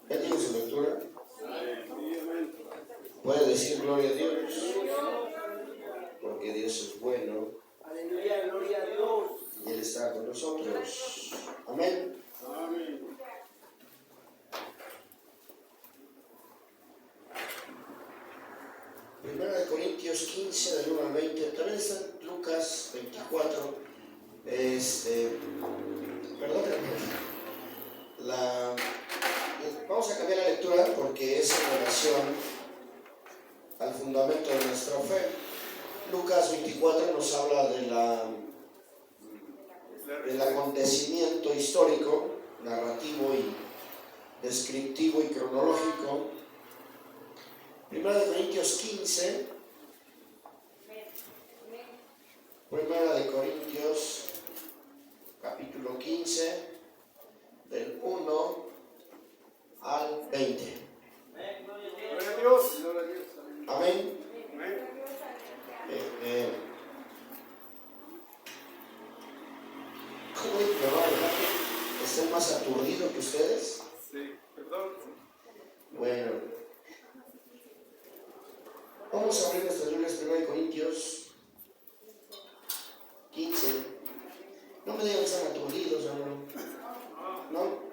¿Ya tiene su lectura? ¿Puede decir gloria a Dios? Porque Dios es bueno. Aleluya, gloria a Dios. Y Él está con nosotros. Amén. Amén. Primera de Corintios 15, del 1 al 20. También está en Lucas 24. Perdónenme. Vamos a cambiar la lectura porque es en relación al fundamento de nuestra fe. Lucas 24 nos habla del acontecimiento histórico, narrativo y descriptivo y cronológico. Primera de Corintios 15. Primera de Corintios capítulo 15, del 1 al 20. Gloria a Dios. Amén. ¿Cómo es que va? ¿Estoy más aturdido que ustedes? Sí, perdón. Bueno, vamos a abrir nuestras Biblias, 1 Corintios 15. No me digan que están aturdidos, hermano. ¿No?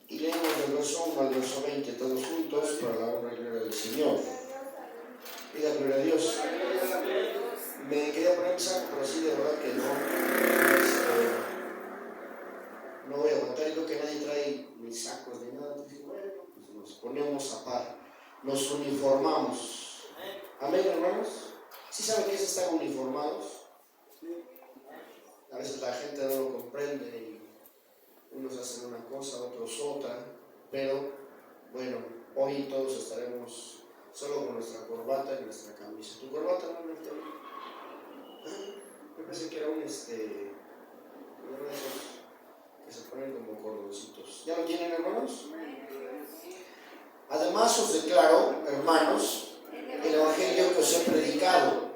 Y leemos del verso 1 al verso 20, todos juntos, para la honra y gloria del Señor. Diga gloria a Dios. Me quería poner mi saco, pero sí, de verdad que no voy a aguantar. Y creo que nadie trae mis sacos ni nada. Entonces, bueno, pues nos ponemos a par, nos uniformamos. Amén, hermanos. ¿Sí saben que es estar uniformados? A veces la gente no lo comprende y unos hacen una cosa, otros otra, pero bueno, hoy todos estaremos solo con nuestra corbata y nuestra camisa. ¿Tu corbata no, Antonio? Yo pensé que era uno de esos que se ponen como cordoncitos. ¿Ya lo tienen, hermanos? Además os declaro, hermanos, el evangelio que os he predicado,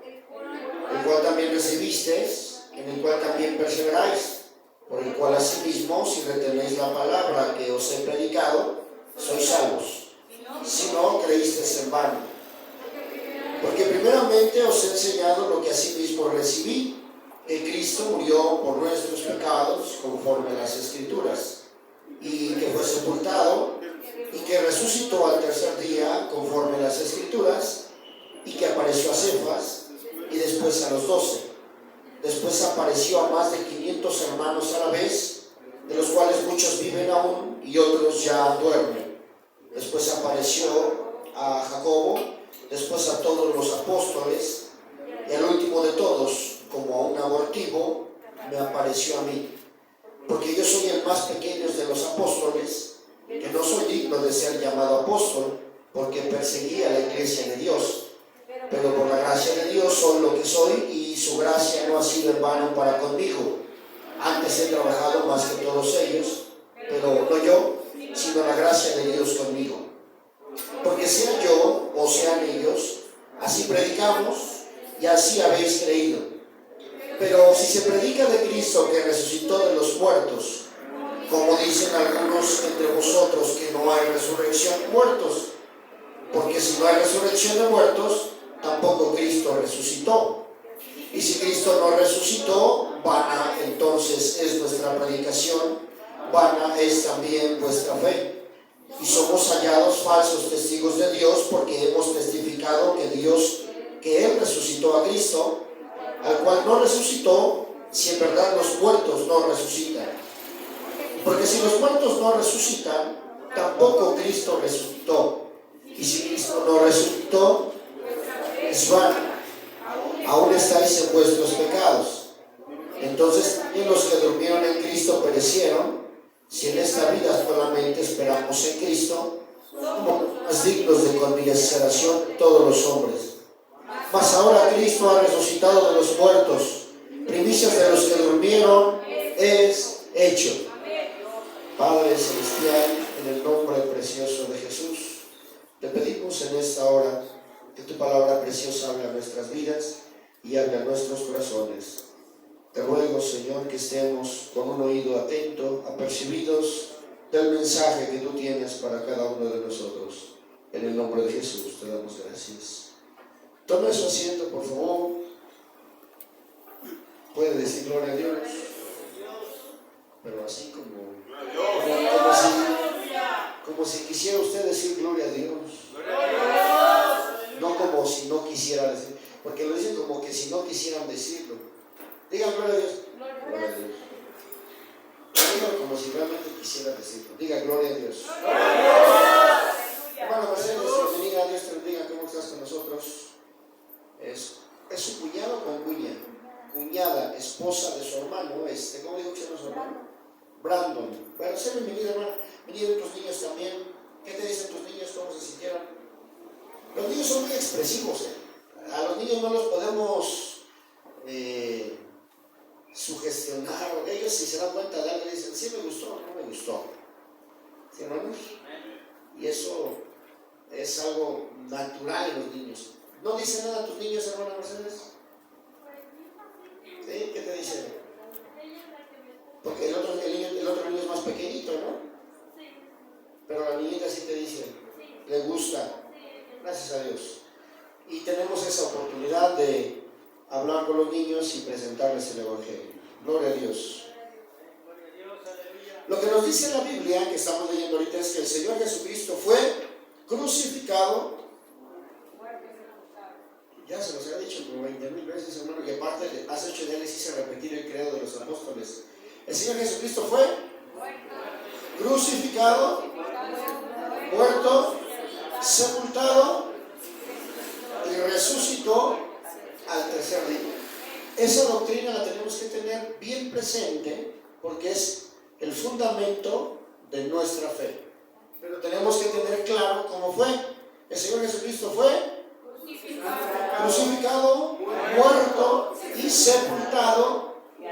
el cual también recibisteis, en el cual también perseveráis, por el cual asimismo, si retenéis la palabra que os he predicado, sois salvos. Si no, creísteis en vano. Porque primeramente os he enseñado lo que asimismo recibí, que Cristo murió por nuestros pecados conforme a las Escrituras, y que fue sepultado, y que resucitó al tercer día conforme a las Escrituras, y que apareció a Cefas, y después a los 12. Después apareció a más de 500 hermanos a la vez, de los cuales muchos viven aún y otros ya duermen. Después apareció a Jacobo, después a todos los apóstoles, y al último de todos, como a un abortivo, me apareció a mí. Porque yo soy el más pequeño de los apóstoles, que no soy digno de ser llamado apóstol, porque perseguí a la iglesia de Dios. Pero por la gracia de Dios soy lo que soy, y su gracia no ha sido en vano para conmigo. Antes he trabajado más que todos ellos, pero no yo, sino la gracia de Dios conmigo. Porque sea yo o sean ellos, así predicamos y así habéis creído. Pero si se predica de Cristo que resucitó de los muertos, como dicen algunos entre vosotros que no hay resurrección de muertos, porque si no hay resurrección de muertos, tampoco Cristo resucitó. Y si Cristo no resucitó, vana entonces es nuestra predicación, vana es también vuestra fe. Y somos hallados falsos testigos de Dios, porque hemos testificado que Él resucitó a Cristo, al cual no resucitó, si en verdad los muertos no resucitan. Porque si los muertos no resucitan, tampoco Cristo resucitó. Y si Cristo no resucitó, es vano, aún estáis en vuestros pecados. Entonces también los que durmieron en Cristo perecieron. Si en esta vida solamente esperamos en Cristo, somos más dignos de conmiseración todos los hombres. Mas ahora Cristo ha resucitado de los muertos, primicias de los que durmieron es hecho. Padre Celestial, en el nombre precioso de Jesús, te pedimos en esta hora que tu palabra preciosa hable a nuestras vidas y hable a nuestros corazones. Te ruego, Señor, Señor, que estemos con un oído atento, apercibidos del mensaje que tú tienes para cada uno de nosotros. En el nombre de Jesús te damos gracias. Tome su asiento, por favor. Puede decir gloria a Dios, pero así como si quisiera usted decir gloria a Dios. No como si no quisiera decir, porque lo dicen como que si no quisieran decirlo. Digan gloria a Dios. Gloria a Dios. Díganlo como si realmente quisiera decirlo. Diga gloria a Dios. Hermano Mercedes, bendiga, Dios te bendiga. ¿Cómo estás con nosotros? Es su cuñado con cuña. Cuñada, esposa de su hermano. ¿Cómo digo que se llama su hermano? Brandon. Bueno, sé bienvenida, hermana. Vinieron tus niños también. ¿Qué te dicen tus niños? ¿Cómo se sintieron? Los niños son muy expresivos. A los niños no los podemos sugestionar. Ellos, si se dan cuenta de algo, dicen, sí me gustó, no me gustó. ¿Sí, hermanos? Y eso es algo natural en los niños. ¿No dicen nada a tus niños, hermana Mercedes? ¿Sí? ¿Qué te dicen? Porque el otro niño es más pequeñito, ¿no? Pero la niñita sí te dice, le gusta. Gracias a Dios. Y tenemos esa oportunidad de hablar con los niños y presentarles el Evangelio. Gloria a Dios. Lo que nos dice la Biblia, que estamos leyendo ahorita, es que el Señor Jesucristo fue crucificado. Ya se los he dicho como 20,000 veces, hermano, y aparte hace 8 días les hice repetir el credo de los apóstoles. El Señor Jesucristo fue crucificado, muerto, sepultado y resucitó al tercer día. Esa doctrina la tenemos que tener bien presente porque es el fundamento de nuestra fe. Pero tenemos que tener claro cómo fue. El Señor Jesucristo fue crucificado, muerto y sepultado, y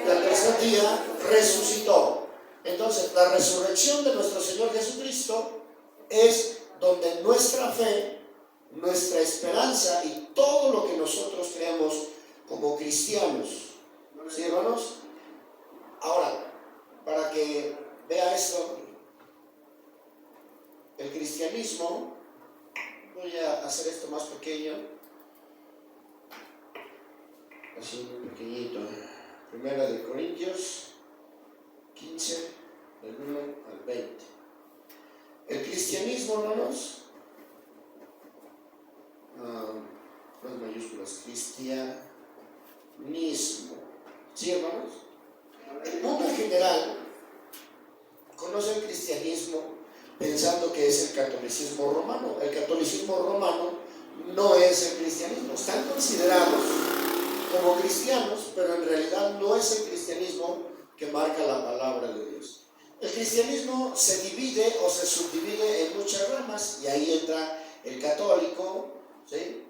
al tercer día resucitó. Entonces, la resurrección de nuestro Señor Jesucristo es donde nuestra fe, nuestra esperanza y todo lo que nosotros creemos como cristianos. ¿Sí, hermanos? Ahora, para que vea esto, el cristianismo, voy a hacer esto más pequeño, así muy pequeñito. Primera de Corintios 15, del 1 al 20. El cristianismo, hermanos, las mayúsculas, cristianismo. ¿Sí, hermanos? El mundo en general conoce el cristianismo pensando que es el catolicismo romano. El catolicismo romano no es el cristianismo. Están considerados como cristianos, pero en realidad no es el cristianismo que marca la palabra de Dios. El cristianismo se divide o se subdivide en muchas ramas y ahí entra el católico, ¿sí?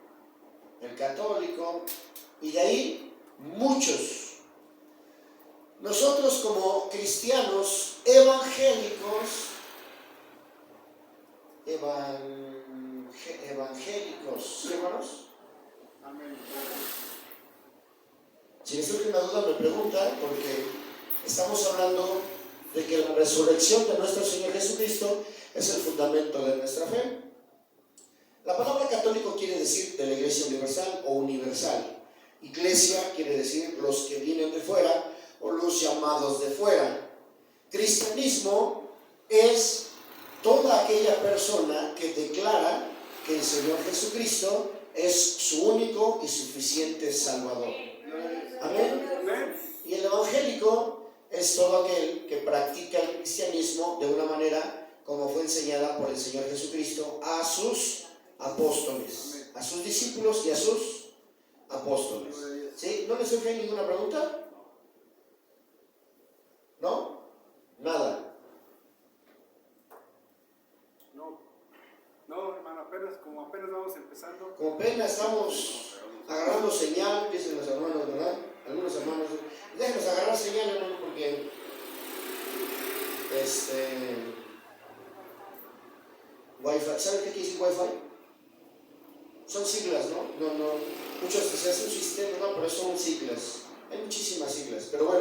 El católico, y de ahí muchos. Nosotros como cristianos evangélicos, ¿sí, hermanos? Amén. Si les surge una duda me preguntan, porque estamos hablando de que la resurrección de nuestro Señor Jesucristo es el fundamento de nuestra fe. La palabra católico quiere decir de la Iglesia Universal o universal. Iglesia quiere decir los que vienen de fuera o los llamados de fuera. Cristianismo es toda aquella persona que declara que el Señor Jesucristo es su único y suficiente Salvador. Amén. Y el evangélico es todo aquel que practica el cristianismo de una manera como fue enseñada por el Señor Jesucristo a sus apóstoles, a sus discípulos y a sus apóstoles. ¿Sí? ¿No les surge ninguna pregunta? ¿No? Nada. No, hermano, apenas vamos empezando. Como apenas estamos agarrando señal, dicen los hermanos, ¿verdad? Algunos hermanos, déjenos agarrar señal, hermano, porque Wi-Fi, ¿saben qué quiere decir Wi-Fi? Son siglas, ¿no? Muchos se hacen un sistema, no, pero son siglas. Hay muchísimas siglas, pero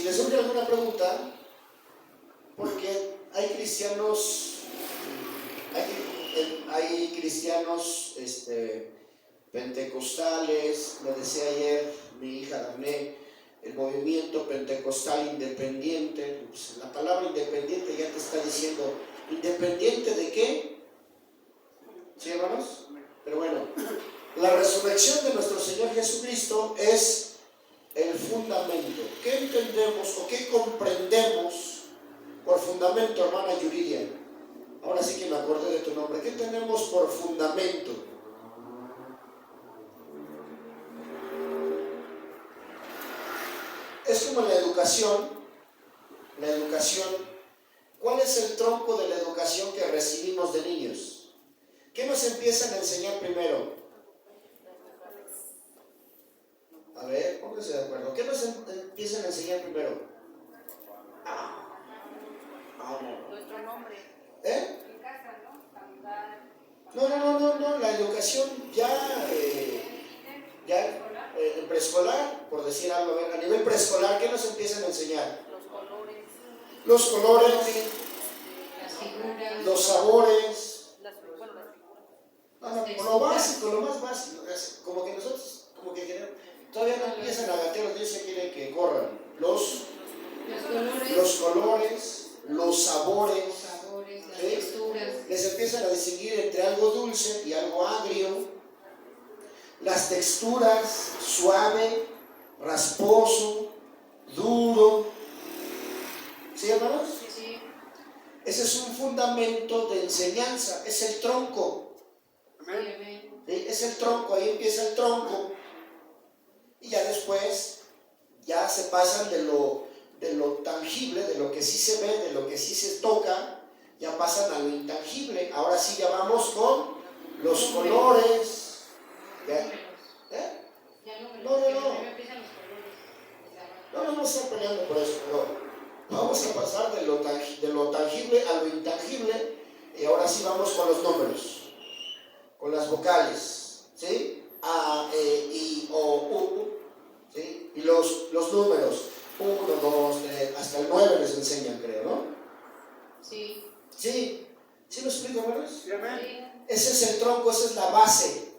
les surge alguna pregunta, porque hay cristianos pentecostales, me decía ayer mi hija Daphne, el movimiento pentecostal independiente. Pues la palabra independiente ya te está diciendo, ¿independiente de qué? ¿Sí, hermanos? Pero bueno, la resurrección de nuestro Señor Jesucristo es el fundamento. ¿Qué entendemos o qué comprendemos por fundamento, hermana Yuridia? Ahora sí que me acordé de tu nombre. ¿Qué tenemos por fundamento? Es como la educación. La educación. ¿Cuál es el tronco de la educación que recibimos de niños? ¿Qué nos empiezan a enseñar primero? A ver, pónganse de acuerdo. ¿Qué nos empiezan a enseñar primero? No. Nuestro nombre. ¿Eh? En casa, ¿no? Saludar. No. La educación ya en preescolar, por decir algo, a ver, a nivel preescolar, ¿qué nos empiezan a enseñar? Los colores, las figuras, los sabores. las figuras. Lo básico, lo más básico. Es como que nosotros, todavía no empiezan a gatear, los niños se quieren que corran. Los colores, los sabores, las ¿sí? texturas. Les empiezan a distinguir entre algo dulce y algo agrio. Las texturas, suave, rasposo, duro. ¿Sí, hermanos? Sí. Ese es un fundamento de enseñanza, es el tronco. Amén. ¿Sí? Es el tronco, ahí empieza el tronco. Y ya después, ya se pasan de lo tangible, de lo que sí se ve, de lo que sí se toca, ya pasan a lo intangible. Ahora sí ya vamos con los colores. No estoy peleando por eso, pero vamos a pasar de lo tangible a lo intangible, y ahora sí vamos con los números, con las vocales, ¿sí? A, E, I, O, U, ¿sí? Y los números, 1, 2, 3, hasta el 9 les enseñan, creo, ¿no? Sí. ¿Sí? ¿Sí lo explico, hermanos? Sí, amén. Ese es el tronco, esa es la base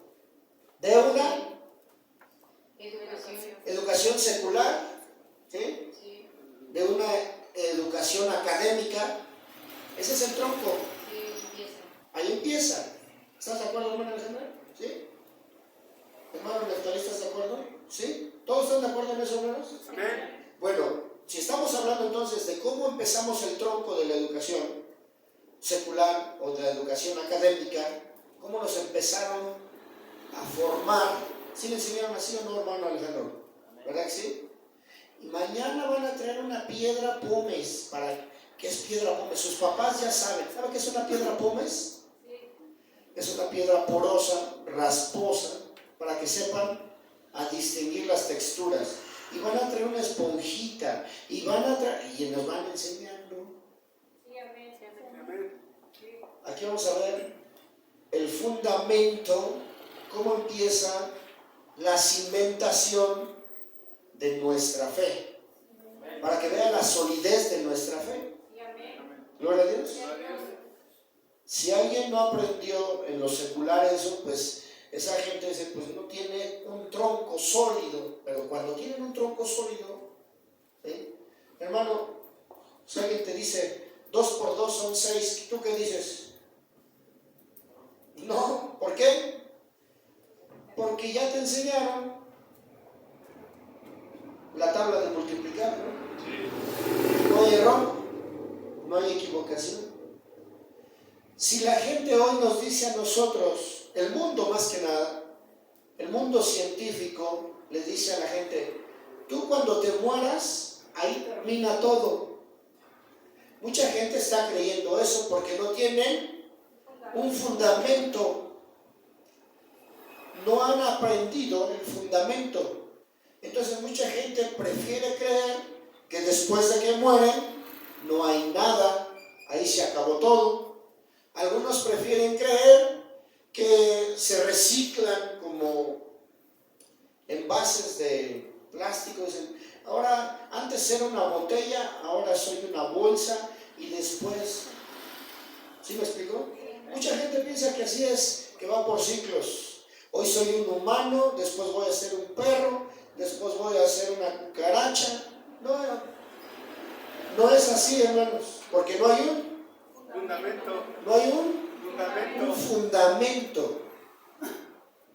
de una educación secular, ¿sí? Sí. De una educación académica. Ese es el tronco. Sí, empieza. Ahí empieza. ¿Estás de acuerdo, hermano Alejandra? ¿Sí? Hermano Neftalí, ¿estás de acuerdo? ¿Sí? ¿Todos están de acuerdo en eso, hermanos? Amén. Bueno, si estamos hablando entonces de cómo empezamos el tronco de la educación secular o de la educación académica, cómo nos empezaron a formar. ¿Sí le enseñaron así o no, hermano Alejandro? ¿Verdad que sí? Y mañana van a traer una piedra pómez. ¿Qué es piedra pómez? Sus papás ya saben. ¿Saben qué es una piedra pómez? Es una piedra porosa, rasposa, para que sepan a distinguir las texturas. Y van a traer una esponjita y nos van enseñando. Sí, amén. Amén. Aquí vamos a ver el fundamento, cómo empieza la cimentación de nuestra fe, para que vean la solidez de nuestra fe. Gloria a Dios. Si alguien no aprendió en lo secular eso, pues esa gente dice, pues no tiene un tronco sólido. Pero cuando tienen un tronco sólido, ¿sí? Hermano, si alguien te dice 2 por 2 son 6, ¿tú qué dices? No, ¿por qué? Porque ya te enseñaron la tabla de multiplicar, ¿no? No hay error, no hay equivocación. Si la gente hoy nos dice a nosotros, el mundo más que nada, el mundo científico le dice a la gente, tú cuando te mueras, ahí termina todo. Mucha gente está creyendo eso porque no tienen un fundamento, no han aprendido el fundamento. Entonces mucha gente prefiere creer que después de que mueren no hay nada, ahí se acabó todo. Algunos prefieren creer que se reciclan como envases de plástico. Dicen, Ahora, antes era una botella, ahora soy una bolsa y después, ¿sí me explico? Mucha gente piensa que así es, que va por ciclos. Hoy soy un humano, después voy a ser un perro, después voy a ser una cucaracha. No es así, hermanos, porque no hay un fundamento.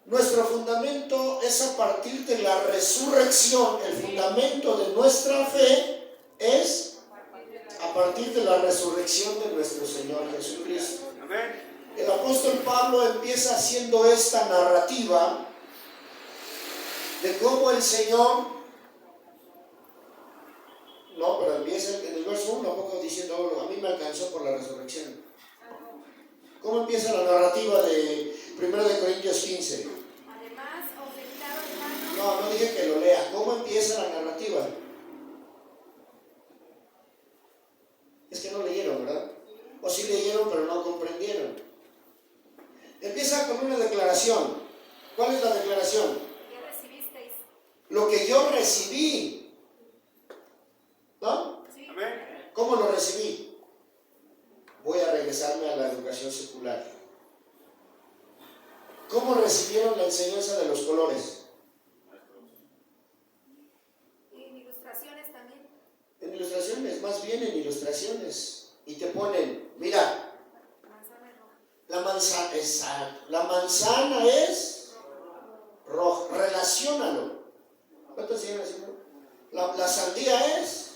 Nuestro fundamento es a partir de la resurrección. El fundamento de nuestra fe es a partir de la resurrección de nuestro Señor Jesucristo. El apóstol Pablo empieza haciendo esta narrativa de cómo el Señor, pero empieza en el verso 1 un poco diciendo, a mí me alcanzó por la resurrección. ¿Cómo empieza la narrativa de 1 de Corintios 15? Además, os declaro, hermanos. No dije que lo lea. ¿Cómo empieza la narrativa? Es que no leyeron, ¿verdad? O sí leyeron, pero no comprendieron. Empieza con una declaración. ¿Cuál es la declaración? ¿Qué recibisteis? Lo que yo recibí. ¿No? Sí. ¿Cómo lo recibí? Voy a regresarme a la educación secular. ¿Cómo recibieron la enseñanza de los colores? Y en ilustraciones también. En ilustraciones, más bien en ilustraciones. Y te ponen, mira, Manzana roja. la manzana es roja. Relaciónalo. ¿Cuántos siguen haciendo? La sandía es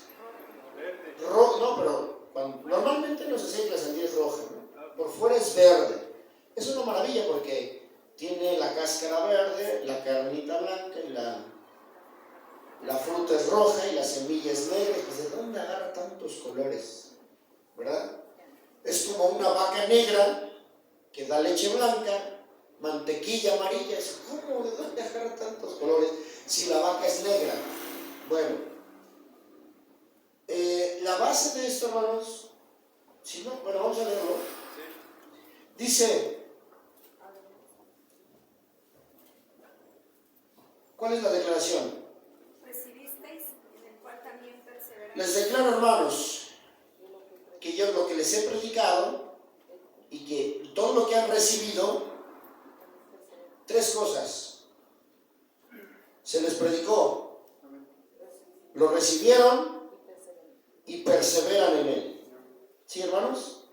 roja. No, pero normalmente nos enseñan que la sandía es roja, ¿no? Por fuera es verde. Es una maravilla porque tiene la cáscara verde, la carnita blanca y la fruta es roja y la semilla es negra. Pues, ¿de dónde agarra tantos colores? ¿Verdad? Es como una vaca negra que da leche blanca, mantequilla amarilla. ¿Cómo? ¿De dónde agarra tantos colores si la vaca es negra? Bueno, la base de esto, hermanos, si no, bueno, vamos a leerlo. Dice, ¿cuál es la declaración? Recibisteis, en el cual también perseverasteis. Les declaro, hermanos, que yo lo que les he predicado y que todo lo que han recibido, tres cosas. Se les predicó, lo recibieron y perseveran en él. ¿Sí, hermanos?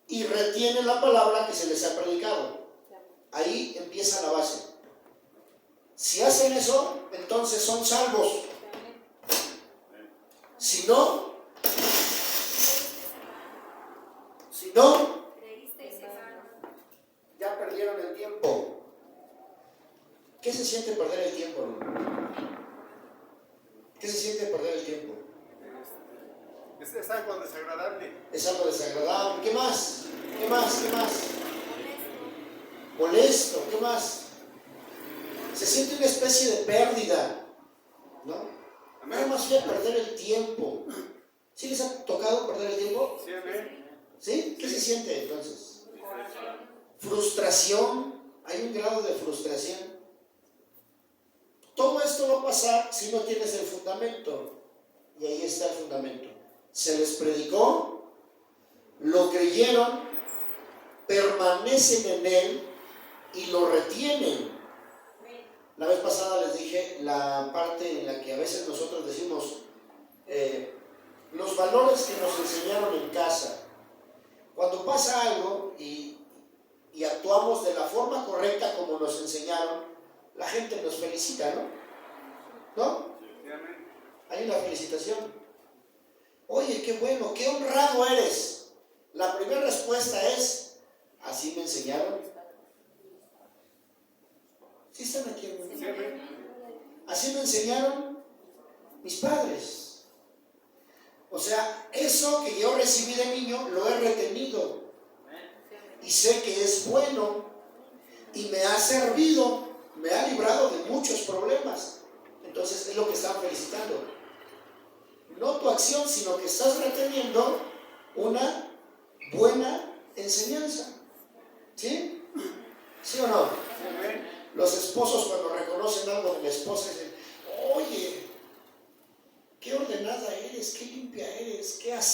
Y retienen la palabra que se les ha predicado. Ahí empieza la base. Si hacen eso, entonces son salvos. Si no, Creísteis, hermanos. ya perdieron el tiempo. ¿Qué se siente perder el tiempo, hermano? ¿Qué se siente perder el tiempo? Es algo desagradable. Es algo desagradable. ¿Qué más? ¿Qué más? ¿Qué más? Molesto. Molesto. ¿Qué más? Se siente una especie de pérdida, ¿no? Nada más fue perder el tiempo. ¿Sí les ha tocado perder el tiempo? Sí, amén. ¿Sí? ¿Qué se siente entonces? Frustración. Hay un grado de frustración. Todo esto va a pasar si no tienes el fundamento. Y ahí está el fundamento. Se les predicó, lo creyeron, permanecen en él y lo retienen. La vez pasada les dije la parte en la que a veces nosotros decimos los valores que nos enseñaron en casa. Cuando pasa algo y actuamos de la forma correcta como nos enseñaron, la gente nos felicita, ¿no? ¿No? Sí, amén. Hay una felicitación. Oye, qué bueno, qué honrado eres. La primera respuesta es, ¿así me enseñaron? ¿Sí están aquí, hermanos? Sí, amén. Así me enseñaron mis padres. O sea, eso que yo recibí de niño lo he retenido y sé que es bueno y me ha servido, me ha librado de muchos problemas. Entonces es lo que están felicitando. No tu acción, sino que estás reteniendo una buena enseñanza. ¿Sí? ¿Sí o no? Amén. Los esposos cuando reconocen algo de la esposa dicen, oye,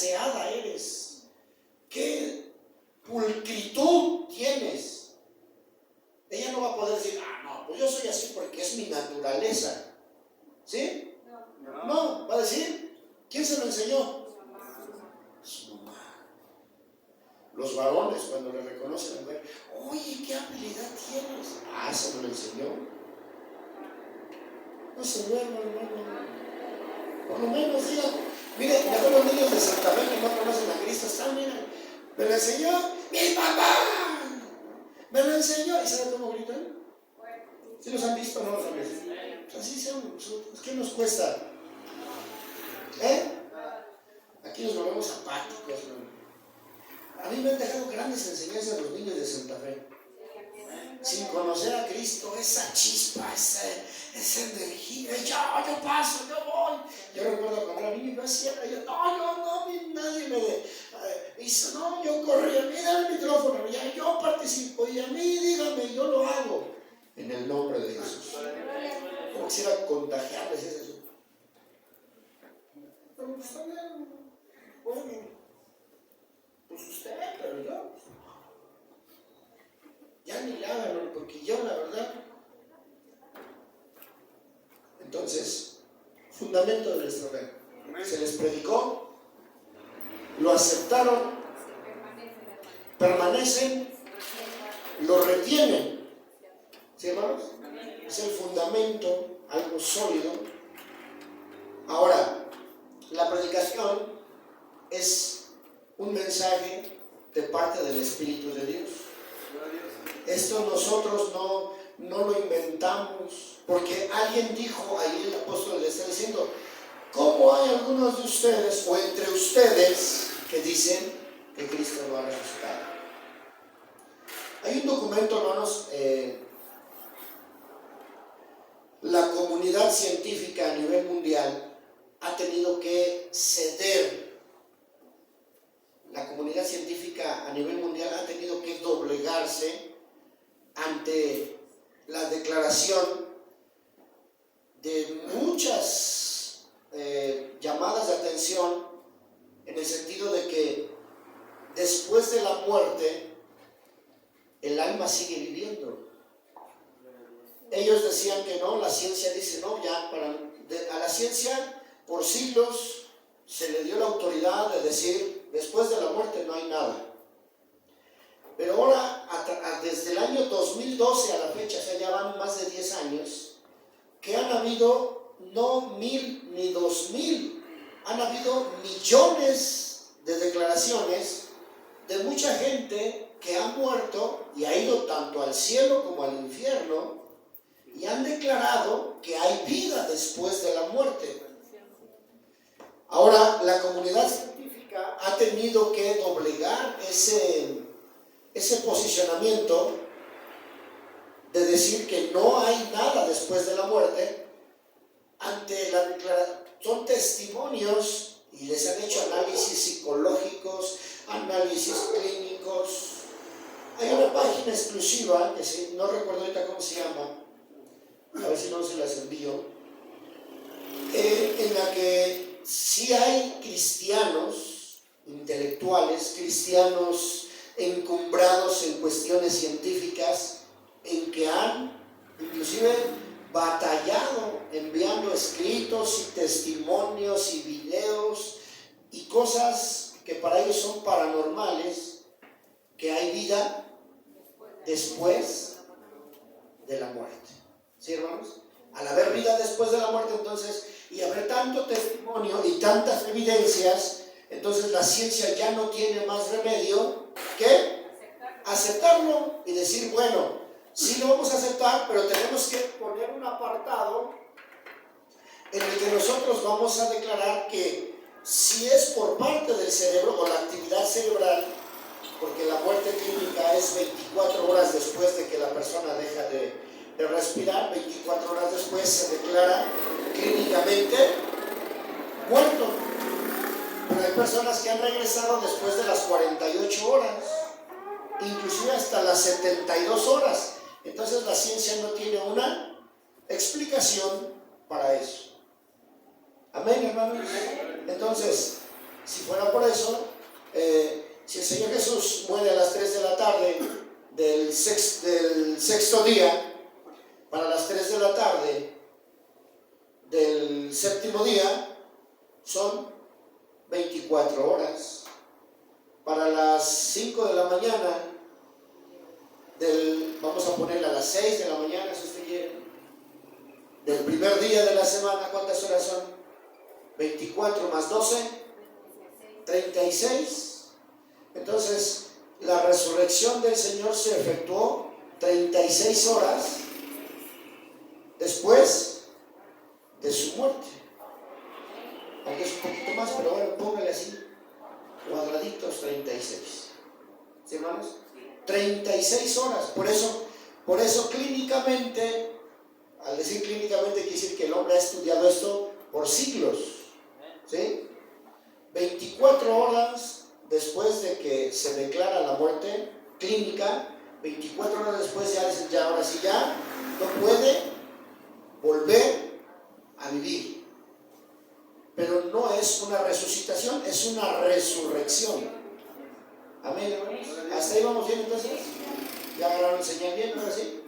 aseada eres, qué pulcritud tienes. Ella no va a poder decir, no, pues yo soy así porque es mi naturaleza. ¿Sí? No, va a decir, ¿quién se lo enseñó? Su mamá. Los varones cuando le reconocen a la mujer, oye, ¿qué habilidad tienes? Se me lo enseñó. No se duerma, hermano. Por lo menos digan, mire, mejor los niños de Santa Fe que no conocen a Cristo están, miren, me lo enseñó mi papá. Me lo enseñó. ¿Y saben cómo gritan? ¿Sí los han visto o no los han visto? Pues así son. ¿Qué nos cuesta? Aquí nos volvemos apáticos, ¿no? A mí me han dejado grandes enseñanzas los niños de Santa Fe. Sin conocer a Cristo, esa chispa, esa energía, yo paso, yo voy. Yo recuerdo cuando era niño, yo hacía, nadie me hizo, yo corría, mira el micrófono, yo participo, y a mí dígame, yo lo hago, en el nombre de Jesús. Como quisiera contagiarles eso. Pero pues también, bueno, pues usted, pero yo. Ya ni le hagan, porque yo la verdad. Entonces, fundamento de nuestra fe. Se les predicó, lo aceptaron, permanecen, lo retienen. ¿Sí, hermanos? Es el fundamento, algo sólido. Ahora, la predicación es un mensaje de parte del Espíritu de Dios. Esto nosotros no lo inventamos, porque alguien dijo, ahí el apóstol le está diciendo, ¿cómo hay algunos de ustedes o entre ustedes que dicen que Cristo no ha resucitado? Hay un documento, hermanos, la comunidad científica a nivel mundial ha tenido que ceder. La comunidad científica a nivel mundial ha tenido que doblegarse ante la declaración de muchas llamadas de atención en el sentido de que después de la muerte el alma sigue viviendo. Ellos decían que no, la ciencia dice no, ya a la ciencia por siglos se le dio la autoridad de decir después de la muerte no hay nada. Pero ahora, desde el año 2012 a la fecha, o sea, ya van más de 10 años, que han habido no 1000 ni 2000, han habido millones de declaraciones de mucha gente que ha muerto y ha ido tanto al cielo como al infierno y han declarado que hay vida después de la muerte. Ahora, la comunidad científica ha tenido que doblegar ese posicionamiento de decir que no hay nada después de la muerte ante la declaración. Son testimonios y les han hecho análisis psicológicos, análisis clínicos. Hay una página exclusiva, que no recuerdo ahorita cómo se llama, a ver si no se las envío, en la que sí hay cristianos intelectuales, cristianos encumbrados en cuestiones científicas, en que han inclusive batallado enviando escritos y testimonios y videos y cosas que para ellos son paranormales, que hay vida después de la muerte. ¿Sí, hermanos? Al haber vida después de la muerte, entonces, y haber tanto testimonio y tantas evidencias, entonces la ciencia ya no tiene más remedio que aceptarlo y decir, bueno, sí lo vamos a aceptar, pero tenemos que poner un apartado en el que nosotros vamos a declarar que si es por parte del cerebro o la actividad cerebral, porque la muerte clínica es 24 horas después de que la persona deja de respirar, 24 horas después se declara clínicamente muerto. Pero hay personas que han regresado después de las 48 horas, inclusive hasta las 72 horas. Entonces la ciencia no tiene una explicación para eso. Amén, hermanos. Entonces, Si fuera por eso, si el Señor Jesús muere a las 3 de la tarde del sexto día, para las 3 de la tarde del séptimo día, son 24 horas. Para las 5 de la mañana, vamos a ponerla a las 6 de la mañana, si usted quiere, del primer día de la semana, ¿cuántas horas son? 24 más 12, 36. Entonces, la resurrección del Señor se efectuó 36 horas después de su muerte. Aunque es un poquito más, pero bueno, póngale así, cuadraditos, 36. ¿Sí, hermanos? 36 horas. Por eso clínicamente, al decir clínicamente, quiere decir que el hombre ha estudiado esto por siglos. ¿Sí? 24 horas después de que se declara la muerte clínica, 24 horas después ya ahora sí ya no puede volver a vivir. Pero no es una resucitación, es una resurrección. Amén, hermanos. ¿Hasta ahí vamos bien entonces? ¿Ya agarraron señal bien, ahora sí?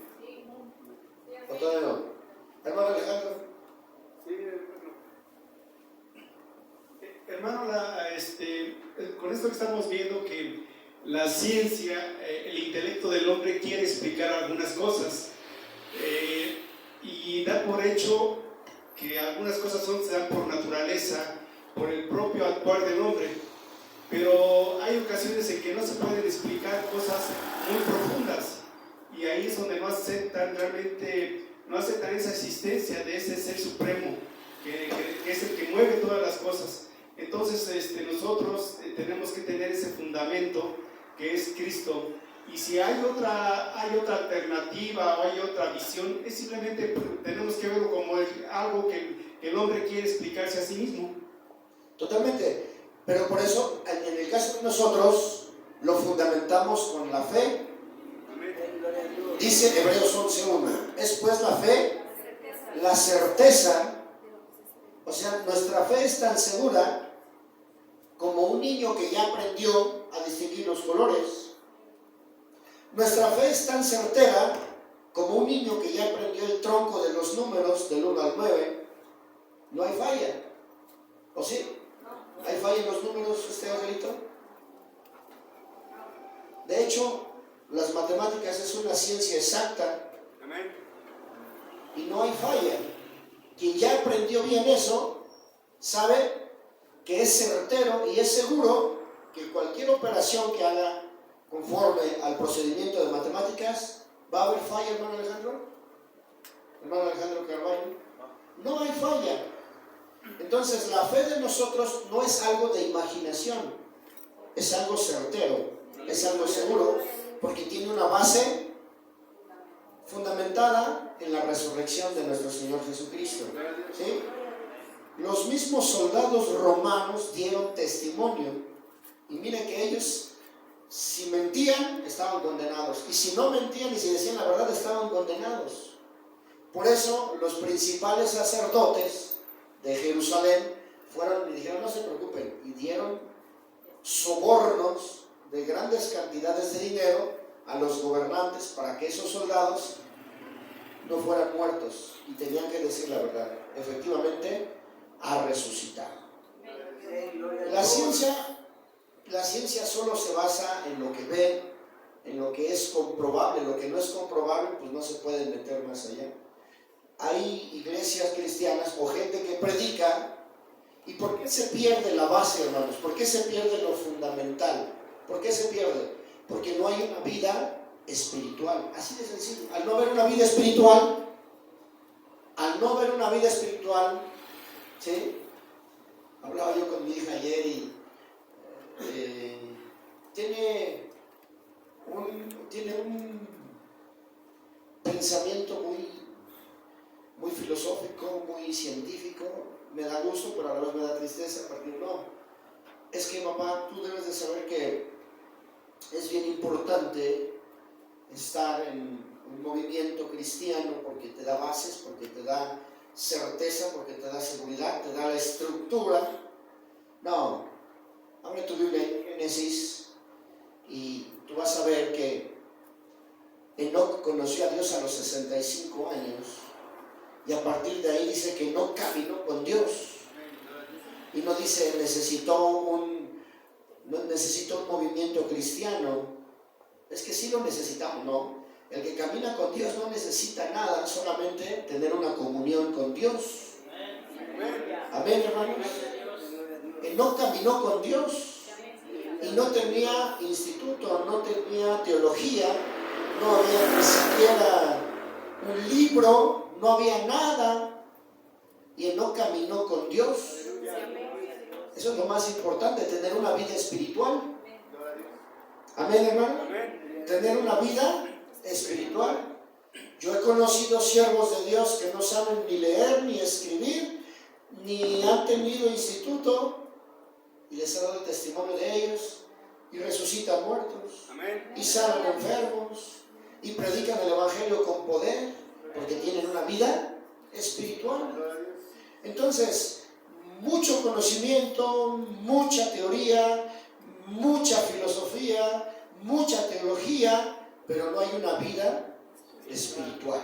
¿O todavía no? Hermano Alejandro. Sí, hermano, con esto que estamos viendo que la ciencia, el intelecto del hombre quiere explicar algunas cosas y da por hecho que algunas cosas se dan por naturaleza, por el propio actuar del hombre, pero hay ocasiones en que no se pueden explicar cosas muy profundas y ahí es donde no aceptan esa existencia de ese ser supremo que es el que mueve todas las cosas. Entonces nosotros tenemos que tener ese fundamento que es Cristo, y si hay otra alternativa o hay otra visión, es simplemente tenemos que verlo como algo que el hombre quiere explicarse a sí mismo. Totalmente, pero por eso en el caso de nosotros lo fundamentamos con la fe. Dice Hebreos 11:1, es pues la fe, la certeza, o sea, nuestra fe es tan segura como un niño que ya aprendió a distinguir los colores. Nuestra fe es tan certera como un niño que ya aprendió el tronco de los números del 1 al 9. No hay falla. ¿O sí? ¿Hay falla en los números, Angelito? De hecho, las matemáticas es una ciencia exacta. Amén. Y no hay falla. Quien ya aprendió bien eso, sabe que es certero y es seguro que cualquier operación que haga conforme al procedimiento de matemáticas, ¿va a haber falla, hermano Alejandro? Hermano Alejandro Carvalho. No hay falla. Entonces, la fe de nosotros no es algo de imaginación, es algo certero, es algo seguro, porque tiene una base fundamentada en la resurrección de nuestro Señor Jesucristo. ¿Sí? Los mismos soldados romanos dieron testimonio, y miren que ellos, si mentían, estaban condenados, y si no mentían y si decían la verdad, estaban condenados. Por eso los principales sacerdotes de Jerusalén fueron y dijeron: no se preocupen, y dieron sobornos de grandes cantidades de dinero a los gobernantes para que esos soldados no fueran muertos, y tenían que decir la verdad. Efectivamente ha resucitado. La ciencia solo se basa en lo que ve, en lo que es comprobable. Lo que no es comprobable, pues no se puede meter más allá. Hay iglesias cristianas o gente que predica. ¿Y por qué se pierde la base, hermanos? ¿Por qué se pierde lo fundamental? ¿Por qué se pierde? Porque no hay una vida espiritual. Así de sencillo. Al no haber una vida espiritual, ¿sí? Hablaba yo con mi hija ayer y tiene un pensamiento muy filosófico, muy científico. Me da gusto, pero a la vez me da tristeza, porque no. Es que, papá, tú debes de saber que es bien importante estar en un movimiento cristiano, porque te da bases, porque te da certeza, porque te da seguridad, te da la estructura. No, Abre tu Biblia en Génesis y tú vas a ver que Enoc conoció a Dios a los 65 años y a partir de ahí dice que no caminó con Dios. Y no dice necesitó un movimiento cristiano. Es que sí lo necesitamos, no. El que camina con Dios no necesita nada, solamente tener una comunión con Dios. Amén, hermanos. No caminó con Dios y no tenía instituto, no tenía teología, no había ni siquiera un libro, no había nada, y él no caminó con Dios. Eso es lo más importante, tener una vida espiritual. Amén, hermano. Tener una vida espiritual. Yo he conocido siervos de Dios que no saben ni leer ni escribir, ni han tenido instituto, y les ha dado el testimonio de ellos, y resucitan muertos, y sanan enfermos, y predican el evangelio con poder, porque tienen una vida espiritual. Entonces, mucho conocimiento, mucha teoría, mucha filosofía, mucha teología, pero no hay una vida espiritual.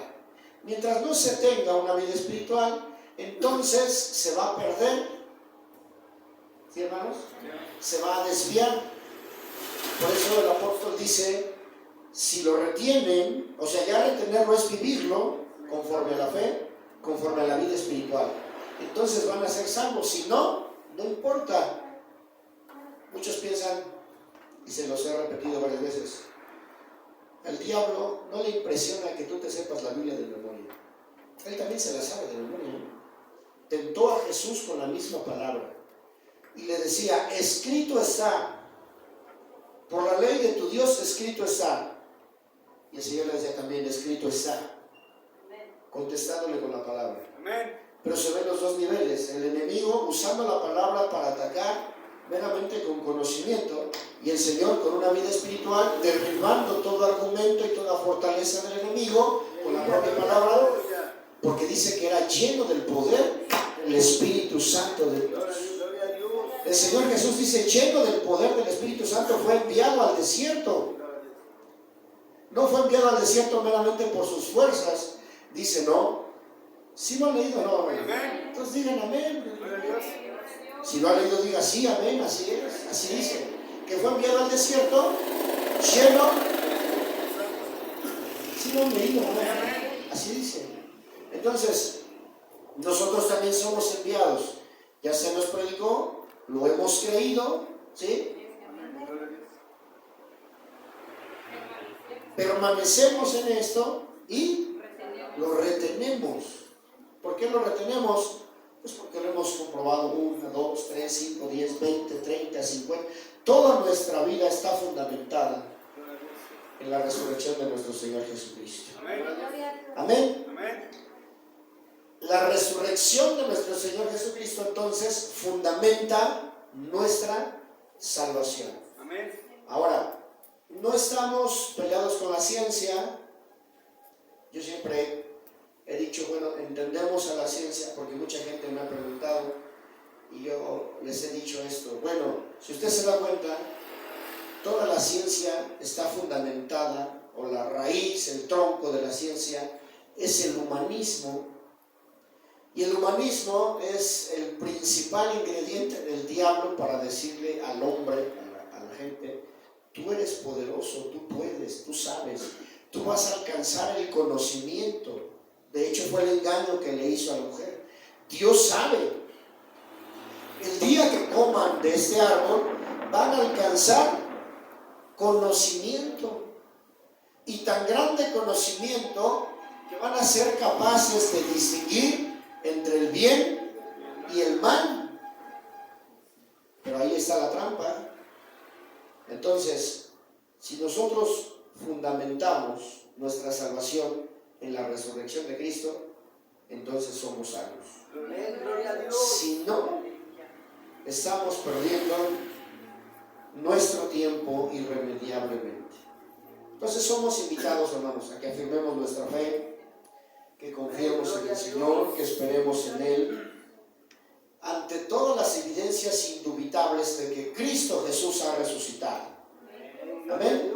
Mientras no se tenga una vida espiritual, entonces se va a perder. ¿Sí, hermanos? Se va a desviar. Por eso el apóstol dice, si lo retienen, o sea, ya retenerlo es vivirlo conforme a la fe, conforme a la vida espiritual. Entonces van a ser salvos. Si no, no importa. Muchos piensan, y se los he repetido varias veces, al diablo no le impresiona que tú te sepas la Biblia de memoria. Él también se la sabe de memoria, ¿no? Tentó a Jesús con la misma palabra y le decía, escrito está, por la ley de tu Dios escrito está. Y el Señor le decía también, escrito está, contestándole con la palabra. Pero se ven los dos niveles, el enemigo usando la palabra para atacar meramente con conocimiento, y el Señor con una vida espiritual derribando todo argumento y toda fortaleza del enemigo con la propia palabra, porque dice que era lleno del poder del Espíritu Santo de Dios. El Señor Jesús dice, lleno del poder del Espíritu Santo, fue enviado al desierto. No fue enviado al desierto meramente por sus fuerzas. Dice, no. Si lo han leído, no. Entonces digan amén. Si lo ha leído, diga sí, amén, así es, así dice. Que fue enviado al desierto, lleno. Si lo han leído, amén. Así dice. Entonces, nosotros también somos enviados. Ya se nos predicó, lo hemos creído, ¿sí? Permanecemos en esto y lo retenemos. ¿Por qué lo retenemos? Pues porque lo hemos comprobado 1, 2, 3, 5, 10, 20, 30, 50. Toda nuestra vida está fundamentada en la resurrección de nuestro Señor Jesucristo. Amén. La resurrección de nuestro Señor Jesucristo entonces fundamenta nuestra salvación. Ahora, no estamos peleados con la ciencia. Yo siempre he dicho, bueno, entendemos a la ciencia, porque mucha gente me ha preguntado y yo les he dicho esto. Bueno, si usted se da cuenta, toda la ciencia está fundamentada, o la raíz, el tronco de la ciencia es el humanismo, y el humanismo es el principal ingrediente del diablo para decirle al hombre, a la gente, tú eres poderoso, tú puedes, tú sabes, tú vas a alcanzar el conocimiento. De hecho, fue el engaño que le hizo a la mujer. Dios sabe. El día que coman de este árbol, van a alcanzar conocimiento. Y tan grande conocimiento que van a ser capaces de distinguir entre el bien y el mal. Pero ahí está la trampa. Entonces, si nosotros fundamentamos nuestra salvación en la resurrección de Cristo, entonces somos salvos. Si no, estamos perdiendo nuestro tiempo irremediablemente. Entonces somos invitados, hermanos, a que afirmemos nuestra fe, que confiemos en el Señor, que esperemos en Él. Ante todas las evidencias indubitables indubitables de que Cristo Jesús ha resucitado. Amén.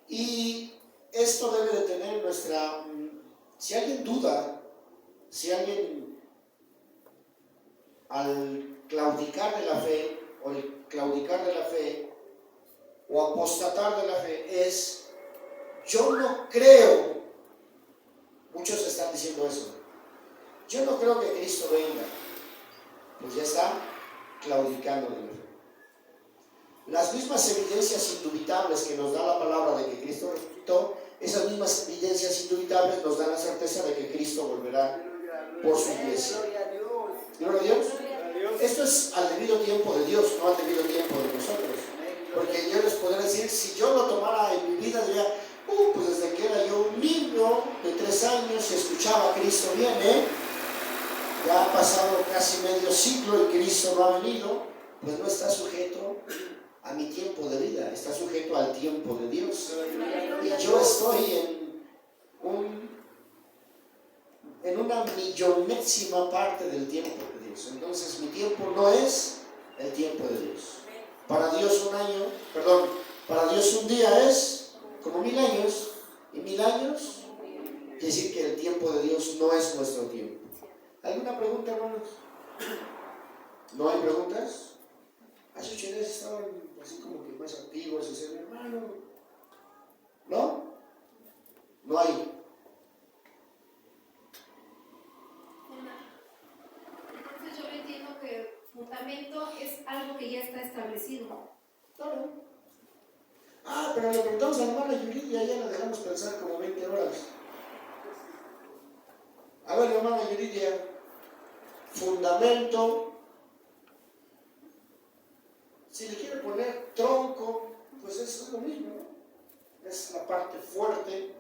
Y esto debe de tener nuestra... Si alguien duda, si alguien al claudicar de la fe, o el claudicar de la fe, o apostatar de la fe, es, yo no creo, muchos están diciendo eso, yo no creo que Cristo venga, pues ya está claudicando de la fe. Las mismas evidencias indubitables que nos da la palabra de que Cristo resucitó, esas mismas evidencias indubitables nos dan la certeza de que Cristo volverá por su iglesia. Gloria a Dios. Esto es al debido tiempo de Dios, no al debido tiempo de nosotros. Porque yo les podría decir, si yo lo tomara en mi vida, diría, pues desde que era yo un niño de 3 años y escuchaba Cristo viene, ya ha pasado casi medio siglo y Cristo no ha venido, pues no está sujeto a mi tiempo de vida, está sujeto al tiempo de Dios. Y yo estoy en una millonésima parte del tiempo de Dios. Entonces mi tiempo no es el tiempo de Dios. Para Dios para Dios un día es como 1000 años, y 1000 años quiere decir que el tiempo de Dios no es nuestro tiempo. ¿Alguna pregunta, hermanos? ¿No hay preguntas? Hace ustedes estaban así como que más activos y dicen, hermano, ¿no? No hay. Entonces yo entiendo que el fundamento es algo que ya está establecido. Claro. Pero le preguntamos a la hermana Yuridia, ya la dejamos pensar como 20 horas. A ver, hermana Yuridia, fundamento. Si le quiere poner tronco, pues es lo mismo, ¿no? Es la parte fuerte,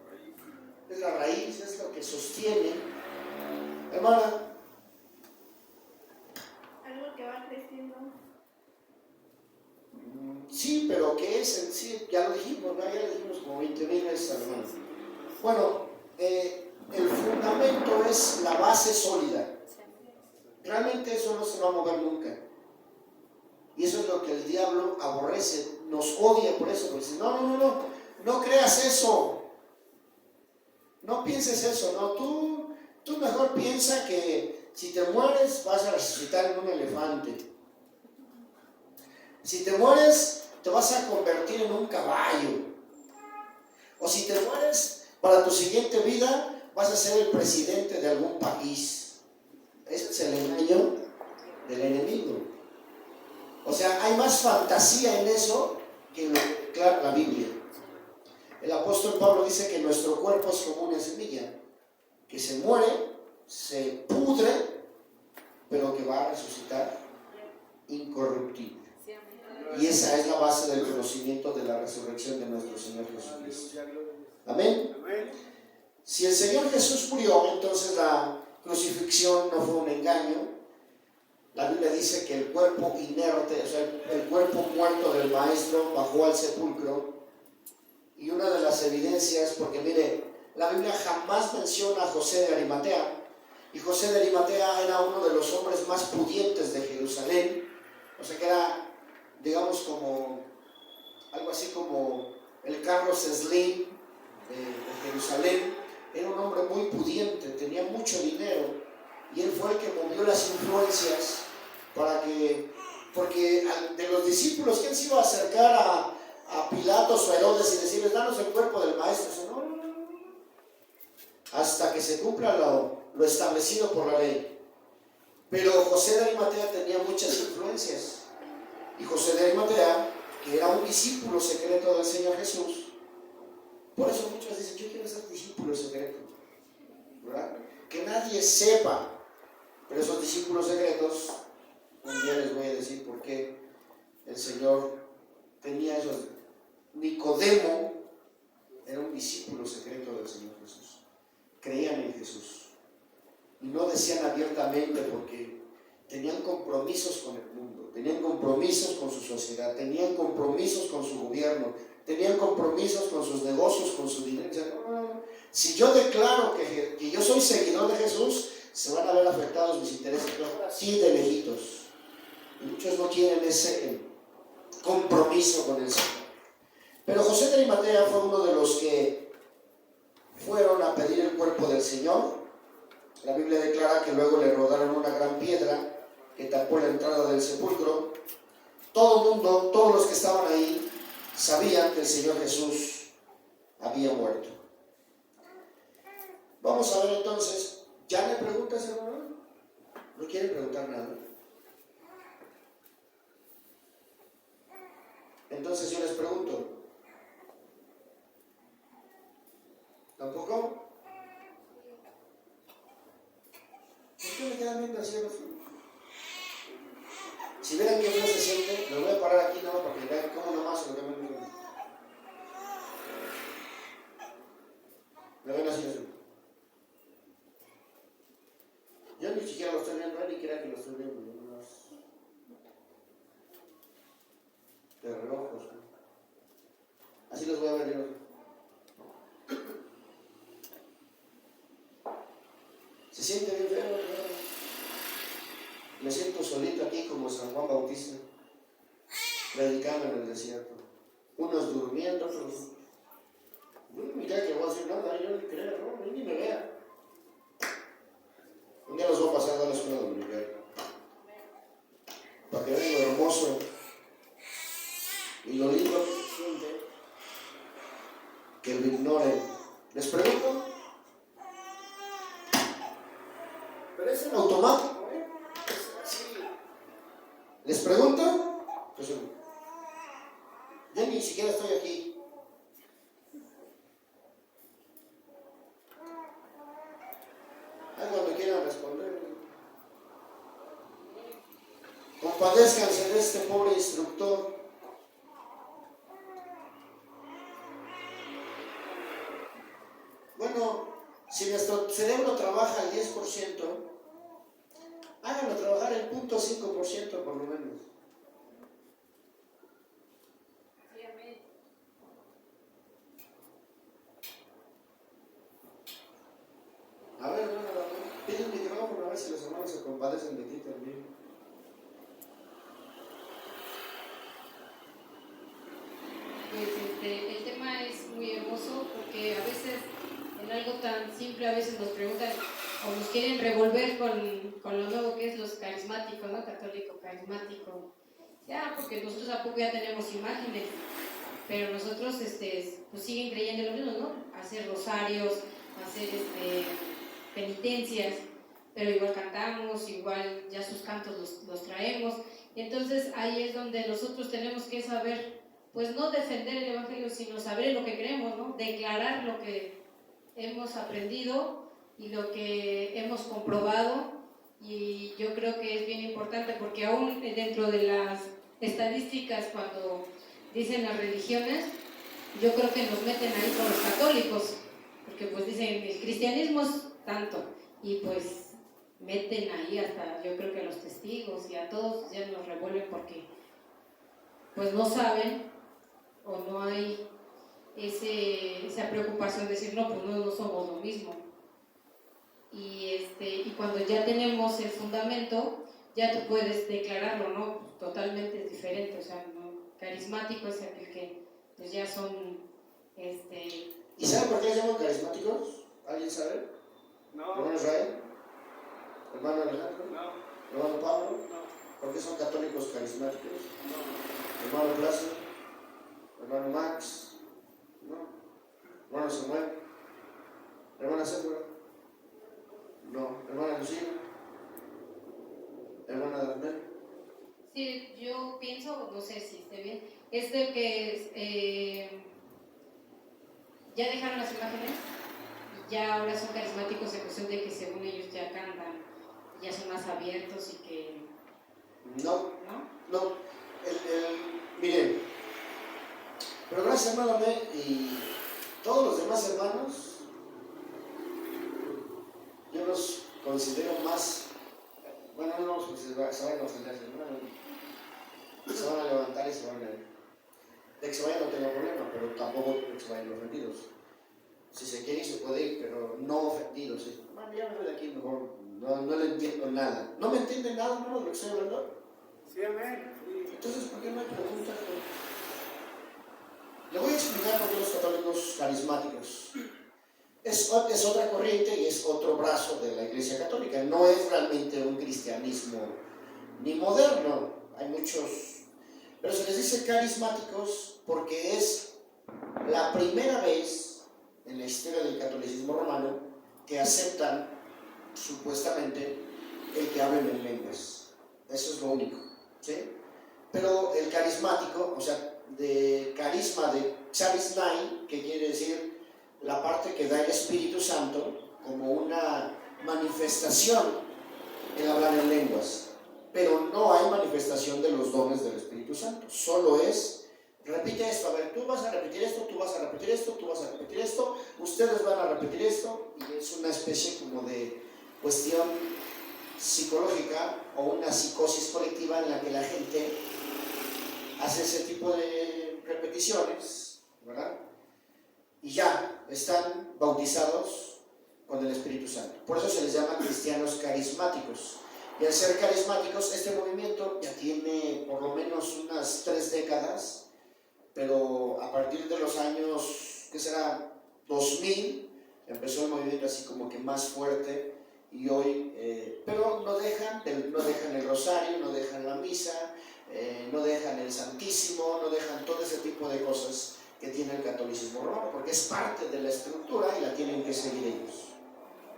es la raíz, es lo que sostiene. Hermana. Algo que va creciendo. Sí, pero ¿qué es en sí? Ya lo dijimos, ¿no? Ya lo dijimos como 20,000 veces, hermano. Bueno, el fundamento es la base sólida. Realmente eso no se va a mover nunca. Y eso es lo que el diablo aborrece, nos odia por eso, porque dice, no creas eso, no pienses eso, no, tú mejor piensa que si te mueres vas a resucitar en un elefante, si te mueres te vas a convertir en un caballo, o si te mueres para tu siguiente vida vas a ser el presidente de algún país. Ese es el engaño del enemigo. O sea, hay más fantasía en eso que en lo que declara la Biblia. El apóstol Pablo dice que nuestro cuerpo es como una semilla, que se muere, se pudre, pero que va a resucitar incorruptible. Y esa es la base del conocimiento de la resurrección de nuestro Señor Jesucristo. Amén. Si el Señor Jesús murió, entonces la crucifixión no fue un engaño. La Biblia dice que el cuerpo inerte, o sea, el cuerpo muerto del Maestro bajó al sepulcro. Y una de las evidencias, porque mire, la Biblia jamás menciona a José de Arimatea. Y José de Arimatea era uno de los hombres más pudientes de Jerusalén. O sea que era, digamos, como algo así como el Carlos Slim de Jerusalén. Era un hombre muy pudiente, tenía mucho dinero. Y él fue el que movió las influencias para que, porque de los discípulos, ¿quién se iba a acercar a Pilatos o a Herodes y decirles, danos el cuerpo del maestro? No. Hasta que se cumpla lo establecido por la ley. Pero José de Arimatea tenía muchas influencias. Y José de Arimatea, que era un discípulo secreto del Señor Jesús, por eso muchos dicen, yo quiero ser discípulo secreto, ¿verdad? Que nadie sepa. Pero esos discípulos secretos, un día les voy a decir por qué el Señor tenía esos. Nicodemo era un discípulo secreto del Señor Jesús. Creían en Jesús. Y no decían abiertamente porque tenían compromisos con el mundo, tenían compromisos con su sociedad, tenían compromisos con su gobierno, tenían compromisos con sus negocios, con su dinero. Si yo declaro que yo soy seguidor de Jesús, se van a ver afectados mis intereses, así de lejitos. Y muchos no tienen ese compromiso con el Señor. Pero José de Arimatea fue uno de los que fueron a pedir el cuerpo del Señor. La Biblia declara que luego le rodaron una gran piedra que tapó la entrada del sepulcro. Todo el mundo, todos los que estaban ahí, sabían que el Señor Jesús había muerto. Vamos a ver entonces, ¿ya le preguntas, hermano? ¿No quieren preguntar nada? Entonces yo les pregunto, ¿tampoco? ¿Por qué me quedan viendo así? Si vieran que no se siente, me voy a parar aquí nada más para que vean cómo nomás lo que me ven. Me ven así, así. Yo ni siquiera lo estoy viendo, ni quiera que lo estoy viendo. Nomás de relojos, ¿no? Así los voy a ver yo. Se siente bien feo, ¿no? Me siento solito aquí como San Juan Bautista, predicando en el desierto. Unos durmiendo, otros. Yo ni creo que voy a decir nada, yo ni creo, no, ni me vea. Un día los voy a pasar a dar la escuela dominical. Para que vean lo hermoso y lo lindo que se siente, que lo ignoren. ¿Les pregunto? Pero es en automático, ¿eh? Sí. ¿Les pregunto? Pues yo ni siquiera estoy aquí. Cuando quieran responder. Compadézcanse de este pobre instructor. Bueno, si nuestro cerebro trabaja al 10%, háganlo trabajar el 0.5% por lo menos. Sí, amén. A ver, hermano, pide un micrófono a ver si los hermanos se compadecen de ti también. Pues el tema es muy hermoso porque a veces en algo tan simple a veces nos preguntan o nos quieren revolver con lo nuevo que es los carismáticos, ¿no? Católico carismático. Ya, porque nosotros a poco ya tenemos imágenes, pero nosotros pues siguen creyendo en lo mismo, ¿no? Hacer rosarios, hacer penitencias, pero igual cantamos, igual ya sus cantos los traemos. Entonces ahí es donde nosotros tenemos que saber, pues no defender el Evangelio, sino saber en lo que creemos, ¿no? Declarar lo que hemos aprendido y lo que hemos comprobado. Y yo creo que es bien importante porque aún dentro de las estadísticas, cuando dicen las religiones, yo creo que nos meten ahí con los católicos, porque pues dicen el cristianismo es tanto, y pues meten ahí hasta yo creo que a los testigos y a todos ya nos revuelven porque pues no saben o no hay esa preocupación de decir no, pues no somos lo mismo. Y cuando ya tenemos el fundamento, ya tú puedes declararlo, ¿no? Totalmente diferente, o sea, ¿no? Carismático es aquel que pues ya son ¿Y saben por qué les llaman carismáticos? ¿Alguien sabe? No. ¿Hermano Israel? ¿Hermano Alejandro? No. ¿Hermano Pablo? No. ¿Por qué son católicos carismáticos? No. ¿Hermano Plaza? ¿Hermano Max? ¿No? ¿Hermano Samuel? ¿Hermana Séfora? No. ¿Hermana Lucía? ¿Hermana Dafne? Sí, yo pienso, no sé si esté bien, es de que ya dejaron las imágenes y ya ahora son carismáticos en cuestión de que según ellos ya cantan, ya son más abiertos y que... No. ¿No? Miren, pero gracias hermano Amé y todos los demás hermanos, yo los considero más, bueno, no, pues se van a concentrarse, ¿no? Se van a levantar y se van a ir. De que se vayan no tengo problema, pero tampoco de que se vayan ofendidos. Si se quiere se puede ir, pero no ofendidos. ¿Sí? Bueno, ya me voy de aquí mejor, no le entiendo nada. ¿No me entienden nada, hermano, de lo que estoy hablando? Sí, amén. Sí. Entonces, ¿por qué no hay preguntas? Le voy a explicar por qué los católicos carismáticos. Es otra corriente y es otro brazo de la Iglesia Católica. No es realmente un cristianismo ni moderno. Hay muchos, pero se les dice carismáticos porque es la primera vez en la historia del catolicismo romano que aceptan supuestamente el que hablen en lenguas. Eso es lo único, ¿sí? Pero el carismático, o sea, de carisma, de charismai, que quiere decir la parte que da el Espíritu Santo como una manifestación en hablar en lenguas, pero no hay manifestación de los dones del Espíritu Santo, solo es, repite esto, a ver, tú vas a repetir esto, tú vas a repetir esto, tú vas a repetir esto, ustedes van a repetir esto, y es una especie como de cuestión psicológica o una psicosis colectiva en la que la gente hace ese tipo de repeticiones, ¿verdad? Y ya están bautizados con el Espíritu Santo. Por eso se les llama cristianos carismáticos. Y al ser carismáticos, este movimiento ya tiene por lo menos unas 3 décadas, pero a partir de los años, ¿qué será? 2000, empezó el movimiento así como que más fuerte, y hoy, pero no dejan el rosario, no dejan la misa, no dejan el Santísimo, no dejan todo ese tipo de cosas que tiene el catolicismo romano, porque es parte de la estructura y la tienen que seguir ellos.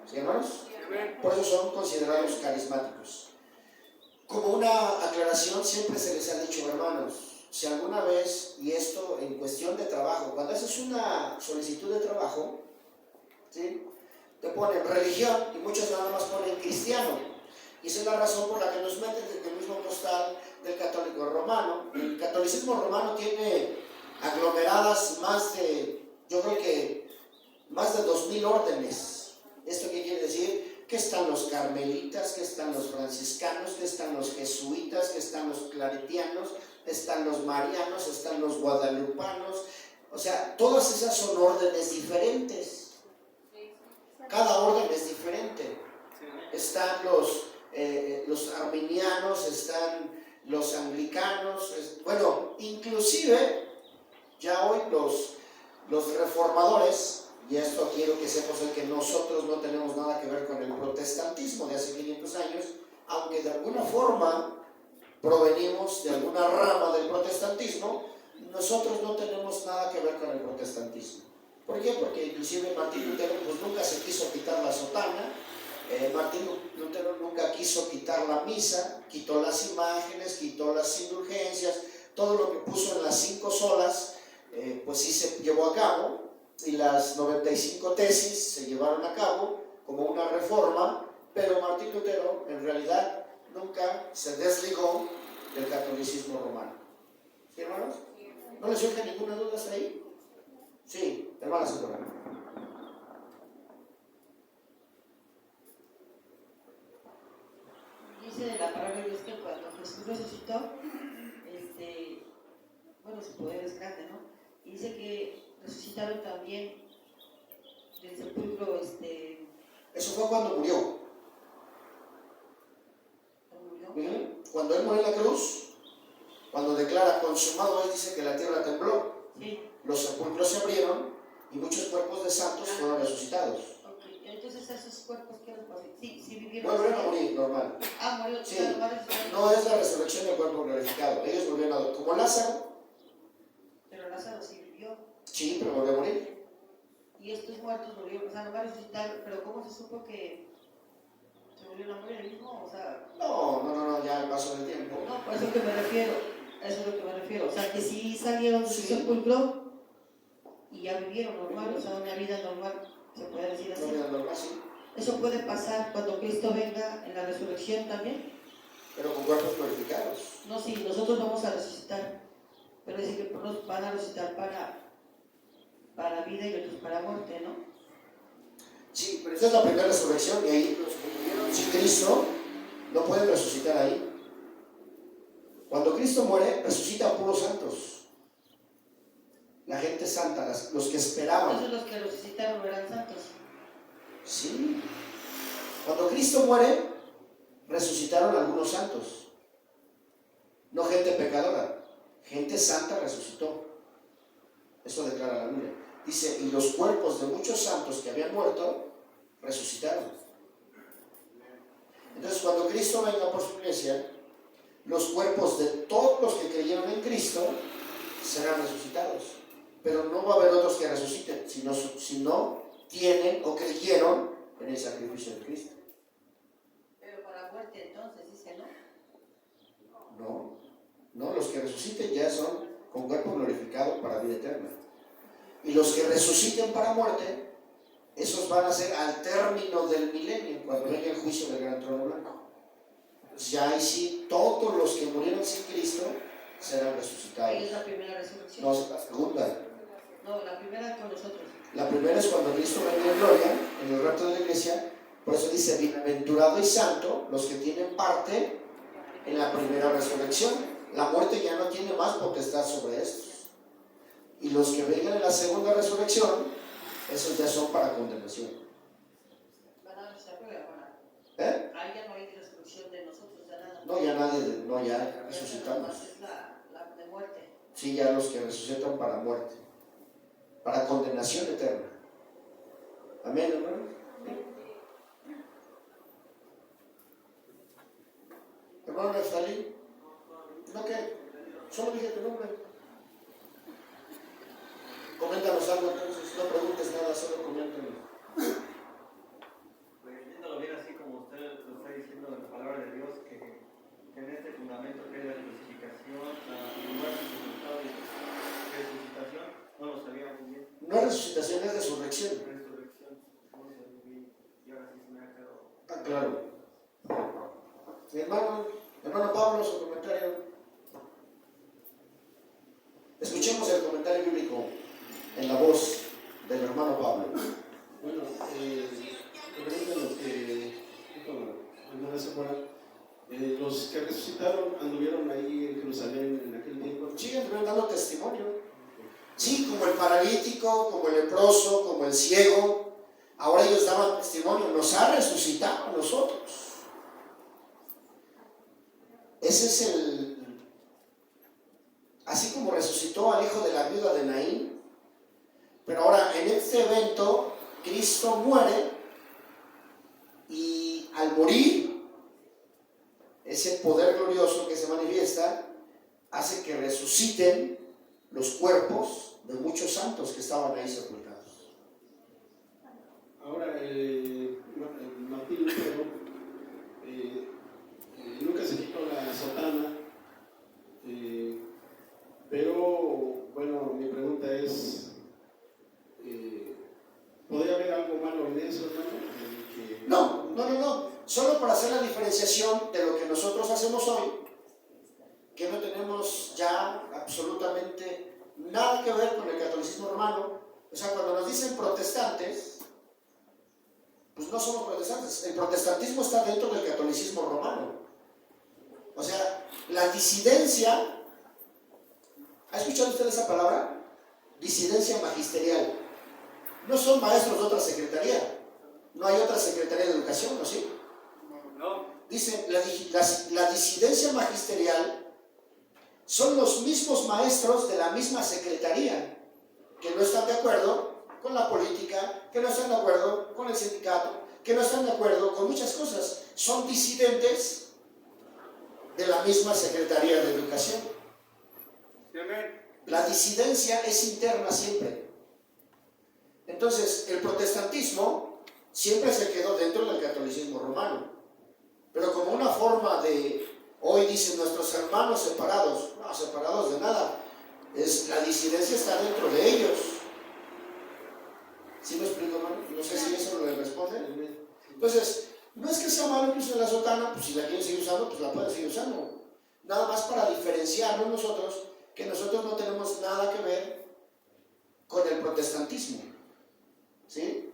¿Sí, hermanos? Por eso son considerados carismáticos. Como una aclaración, siempre se les ha dicho, hermanos, si alguna vez, y esto en cuestión de trabajo, cuando haces una solicitud de trabajo, ¿sí?, te ponen religión y muchos nada más ponen cristiano. Y esa es la razón por la que nos meten desde el mismo costal del católico romano. El catolicismo romano tiene aglomeradas yo creo que más de 2000 órdenes. ¿Esto qué quiere decir? Que están los carmelitas, que están los franciscanos, que están los jesuitas, que están los claretianos, están los marianos, están los guadalupanos. O sea, todas esas son órdenes diferentes. Cada orden es diferente. Están los arminianos, están los anglicanos, bueno, inclusive ya hoy los reformadores, y esto quiero que sepas que nosotros no tenemos nada que ver con el protestantismo de hace 500 años, aunque de alguna forma provenimos de alguna rama del protestantismo, nosotros no tenemos nada que ver con el protestantismo. ¿Por qué? Porque inclusive Martín Lutero pues nunca se quiso quitar la sotana, Martín Lutero nunca quiso quitar la misa, quitó las imágenes, quitó las indulgencias, todo lo que puso en las 5 solas, pues sí se llevó a cabo, y las 95 tesis se llevaron a cabo como una reforma, pero Martín Lutero en realidad nunca se desligó del catolicismo romano. ¿Sí, hermanos? ¿No les surge ninguna duda hasta ahí? Sí, hermana Señora. Dice de la palabra de Dios que cuando Jesús resucitó, bueno, su poder es grande, ¿no? Y dice que resucitaron también del sepulcro, Eso fue cuando murió. Cuando él murió en la cruz, cuando declara consumado, él dice que la tierra tembló. Sí. Los sepulcros se abrieron y muchos cuerpos de santos fueron resucitados. Okay. Entonces, ¿esos cuerpos qué les pasó? Sí vivieron. Volvieron a morir, normal. Murió. Sí, no es la resurrección del cuerpo glorificado. Ellos volvieron a morir. Como Lázaro. Pero Lázaro sí vivió. Sí, pero volvió a morir. Y estos muertos volvieron, o sea, no va a resucitar, pero ¿cómo se supo que se volvieron a morir el mismo? O sea. No, ya el paso del tiempo. No, pues eso es lo que me refiero. Eso es lo que me refiero. O sea, que sí salieron del sepulcro y ya vivieron normal, o sea, una vida normal, se puede decir así. Una vida normal, sí. Eso puede pasar cuando Cristo venga en la resurrección también. Pero con cuerpos glorificados. No, sí, nosotros vamos a resucitar, pero dice que unos van a resucitar para vida y otros para muerte, ¿no? Sí, pero esta es la primera resurrección y ahí los que murieron sin Cristo no pueden resucitar ahí. Cuando Cristo muere, resucitan puros santos. La gente santa, los que esperaban. Entonces los que resucitaron no eran santos. Sí. Cuando Cristo muere, resucitaron algunos santos. no gente pecadora, gente santa resucitó. Eso declara la Biblia. Dice, y los cuerpos de muchos santos que habían muerto, resucitaron. Entonces, cuando Cristo venga por su iglesia, los cuerpos de todos los que creyeron en Cristo serán resucitados. Pero no va a haber otros que resuciten, si no tienen o creyeron en el sacrificio de Cristo. Pero para muerte entonces, dice, ¿no? No, los que resuciten ya son con cuerpo glorificado para vida eterna. Y los que resuciten para muerte, esos van a ser al término del milenio, cuando venga el juicio del gran trono blanco. Entonces ya ahí sí, todos los que murieron sin Cristo serán resucitados. Ahí es la primera resurrección. No, es la segunda. No, la primera con nosotros. La primera es cuando Cristo venga en gloria, en el rapto de la iglesia. Por eso dice, bienaventurado y santo los que tienen parte en la primera resurrección. La muerte ya no tiene más potestad sobre estos. Y los que vengan en la segunda resurrección, esos ya son para condenación. ¿Se acuerda? ¿Eh? Ahí ya no hay resurrección de nosotros, de nada. No, ya nadie, no, ya resucitamos. Es la de muerte. Sí, ya los que resucitan para muerte, para condenación eterna. Amén, hermano. Hermano Neftalí, ¿no qué? Solo dije tu nombre. Coméntanos algo entonces, no preguntes nada, solo coméntanos. Pues viéndolo bien así como usted lo está diciendo en la palabra de Dios, que en este fundamento que es la crucificación, la muerte, sepultado y resucitación, no lo sabía muy bien. No es resucitación, es resurrección. Resurrección, no lo sabía muy bien. Y ahora sí se me ha quedado. Ah, claro. Hermano Pablo, su comentario. Escuchemos el comentario bíblico en la voz del hermano Pablo. Bueno, referente a lo que dijo la hermana Sephora, los que resucitaron anduvieron ahí en Jerusalén en aquel tiempo. Siguen dando testimonio. Sí, como el paralítico, como el leproso, como el ciego. Ahora ellos daban testimonio, nos ha resucitado a nosotros. Ese es así como resucitó al hijo de la viuda de Naín. Pero ahora en este evento Cristo muere y al morir ese poder glorioso que se manifiesta hace que resuciten los cuerpos de muchos santos que estaban ahí sepultados. Ahora, Martín Lutero nunca se quitó la sotana, pero bueno, mi pregunta es, ¿podría haber algo malo en eso, hermano? No. Solo para hacer la diferenciación de lo que nosotros hacemos hoy, que no tenemos ya absolutamente nada que ver con el catolicismo romano. O sea, cuando nos dicen protestantes, pues no somos protestantes. El protestantismo está dentro del catolicismo romano. O sea, la disidencia, ¿ha escuchado usted esa palabra? Disidencia magisterial. No son maestros de otra secretaría. No hay otra secretaría de educación, ¿no? ¿Sí? No. Dicen, la disidencia magisterial son los mismos maestros de la misma secretaría que no están de acuerdo con la política, que no están de acuerdo con el sindicato, que no están de acuerdo con muchas cosas. Son disidentes de la misma Secretaría de Educación. La disidencia es interna siempre. Entonces, el protestantismo siempre se quedó dentro del catolicismo romano, pero como una forma de, hoy dicen nuestros hermanos separados, no, separados de nada, la disidencia está dentro de ellos. ¿Sí me explico, hermano? No sé si eso le responde. Entonces, no es que sea malo que usen la sotana, pues si la quieren seguir usando, pues la pueden seguir usando. Nada más para diferenciarnos nosotros, que nosotros no tenemos nada que ver con el protestantismo. ¿Sí?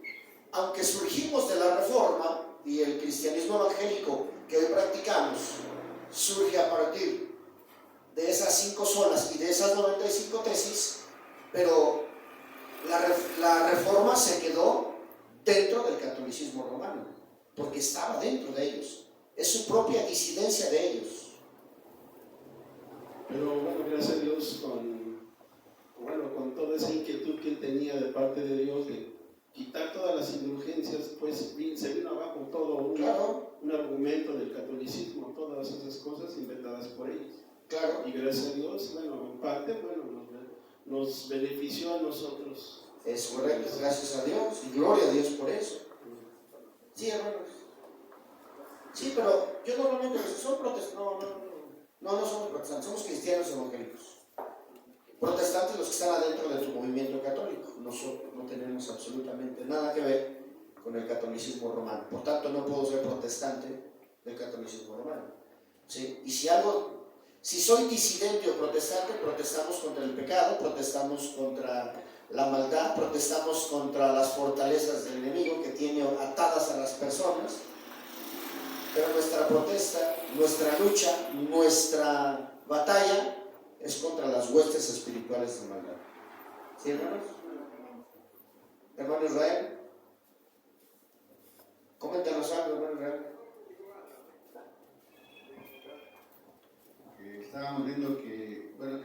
Aunque surgimos de la Reforma y el cristianismo evangélico que hoy practicamos, surge a partir de esas 5 solas y de esas 95 tesis, pero la Reforma se quedó dentro del catolicismo romano, porque estaba dentro de ellos, es su propia disidencia de ellos. tenía de parte de Dios de quitar todas las indulgencias, pues se vino abajo todo un argumento del catolicismo, todas esas cosas inventadas por ellos. Claro. Y gracias a Dios, bueno, en parte, bueno, nos benefició a nosotros. Es correcto, gracias a Dios, y gloria a Dios por eso. Sí, hermanos. Sí, pero yo normalmente son protestantes, no somos protestantes, somos cristianos evangélicos. Protestantes los que están adentro de tu movimiento católico. Nosotros no tenemos absolutamente nada que ver con el catolicismo romano. Por tanto, no puedo ser protestante del catolicismo romano. ¿Sí? Y si soy disidente o protestante, protestamos contra el pecado, protestamos contra la maldad, protestamos contra las fortalezas del enemigo que tiene atadas a las personas. Pero nuestra protesta, nuestra lucha, nuestra batalla es contra las huestes espirituales de maldad. ¿Sí, hermanos? Hermano Israel, coméntanos algo, hermano Israel. Estábamos viendo que, bueno,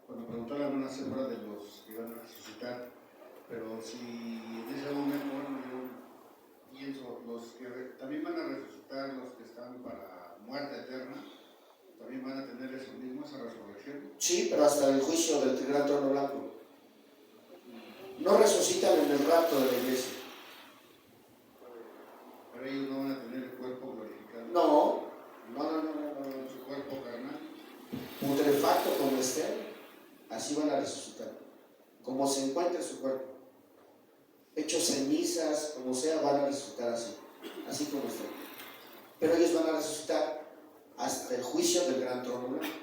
cuando preguntó la hermana Sephora de los que iban a resucitar, pero si en ese momento, bueno, yo pienso, los que también van a resucitar, los que están para muerte eterna, ¿también van a tener eso mismo, esa resurrección? Sí, pero hasta el juicio del gran trono blanco. No resucitan en el rapto de la iglesia. Pero ellos no van a tener el cuerpo glorificado. No. Su cuerpo carnal. Putrefacto como esté, así van a resucitar. Como se encuentre su cuerpo. Hechos cenizas, como sea, van a resucitar así como estén. Pero ellos van a resucitar hasta el juicio del gran trono blanco,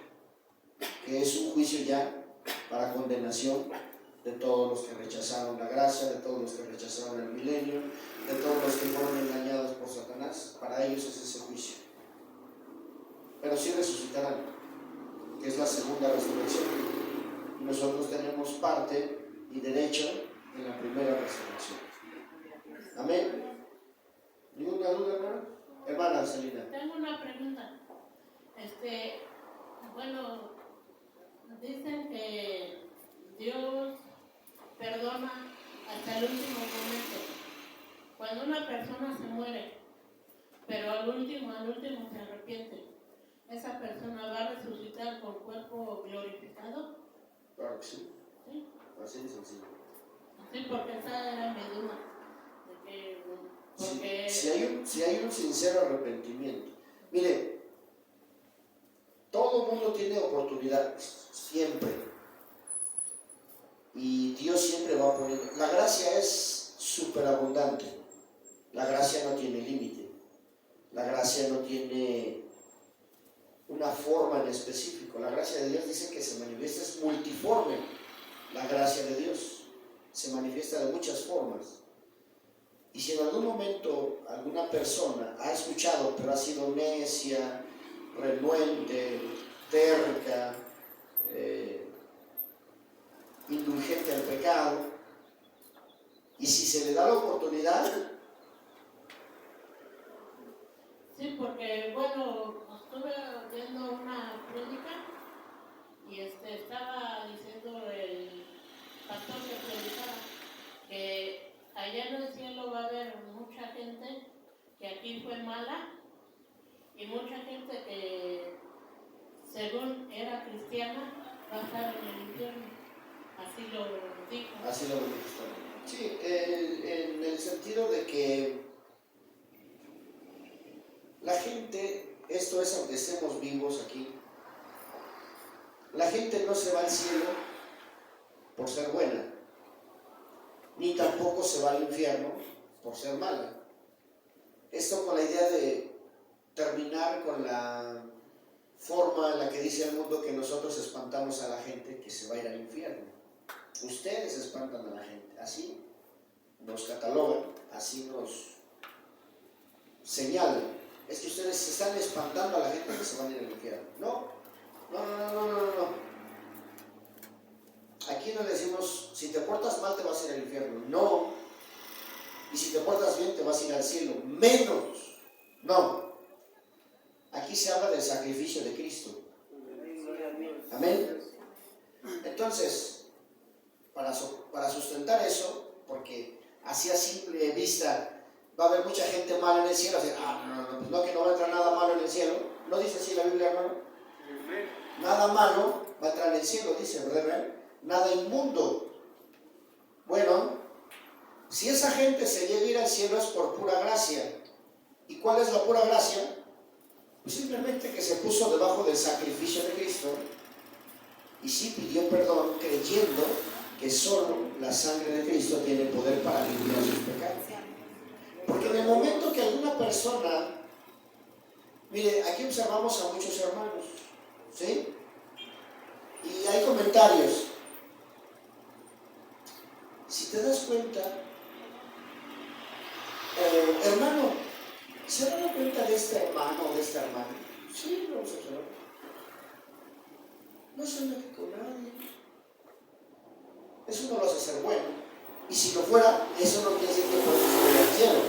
que es un juicio ya para condenación de todos los que rechazaron la gracia, de todos los que rechazaron el milenio, de todos los que fueron engañados por Satanás. Para ellos es ese juicio. Pero sí resucitarán, que es la segunda resurrección. Y nosotros tenemos parte y derecho en la primera resurrección. Amén. ¿Ninguna duda, hermano? Hermana Celina. Tengo una pregunta. Bueno, dicen que Dios perdona hasta el último momento. Cuando una persona se muere, pero al último se arrepiente, ¿esa persona va a resucitar con cuerpo glorificado? Claro que sí. ¿Sí? Así de sencillo. Sí, porque esa era mi duda. Porque... Si hay un sincero arrepentimiento. Mire, todo mundo tiene oportunidades, siempre. Y Dios siempre va a poner. La gracia es superabundante. La gracia no tiene límite. La gracia no tiene una forma en específico. La gracia de Dios dice que se manifiesta, es multiforme. La gracia de Dios se manifiesta de muchas formas. Y si en algún momento alguna persona ha escuchado, pero ha sido necia, renuente, terca, indulgente al pecado, y si se le da la oportunidad. Sí, porque bueno, estuve viendo una prédica y estaba diciendo el pastor que predicaba que allá en el cielo va a haber mucha gente que aquí fue mala y mucha gente que según era cristiana va a estar en el infierno. Así lo dijo. Así lo dijo. Sí, en el sentido de que la gente, esto es aunque estemos vivos aquí, la gente no se va al cielo por ser buena, ni tampoco se va al infierno por ser mala. Esto con la idea de terminar con la forma en la que dice el mundo que nosotros espantamos a la gente que se va a ir al infierno. Ustedes espantan a la gente, así nos catalogan, así nos señalan. Es que ustedes se están espantando a la gente que se van a ir al infierno. No. Aquí no decimos, si te portas mal te vas a ir al infierno. No. Y si te portas bien te vas a ir al cielo. Menos. No. Aquí se habla del sacrificio de Cristo. Amén. Entonces, para su sustentar eso, porque así a simple vista va a haber mucha gente mala en el cielo, así, pues no, que no va a entrar nada malo en el cielo. ¿No dice así la Biblia, hermano? Nada malo va a entrar en el cielo, dice, ¿verdad? Nada inmundo. Bueno, si esa gente se llega a ir al cielo es por pura gracia. ¿Y cuál es la pura gracia? Pues simplemente que se puso debajo del sacrificio de Cristo y sí pidió perdón creyendo que solo la sangre de Cristo tiene poder para limpiar sus pecados. Porque en el momento que alguna persona, mire, aquí observamos a muchos hermanos, ¿sí? Y hay comentarios. Si te das cuenta, hermano, ¿se dan cuenta de este hermano o de esta hermana? Sí, vamos a observar. No se mete con nadie. Eso no lo hace ser bueno. Y si lo fuera, eso no quiere decir que podemos subir al cielo.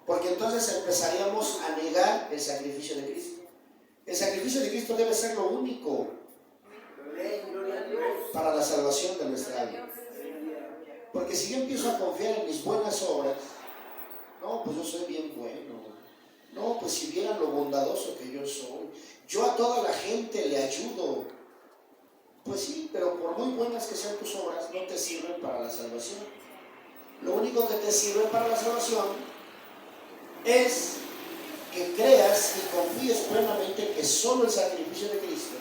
Porque entonces empezaríamos a negar el sacrificio de Cristo. El sacrificio de Cristo debe ser lo único para la salvación de nuestra alma. Porque si yo empiezo a confiar en mis buenas obras, no, pues yo soy bien bueno. No, pues si vieran lo bondadoso que yo soy, yo a toda la gente le ayudo. Pues sí, pero por muy buenas que sean tus obras, no te sirven para la salvación. Lo único que te sirve para la salvación es que creas y confíes plenamente que solo el sacrificio de Cristo.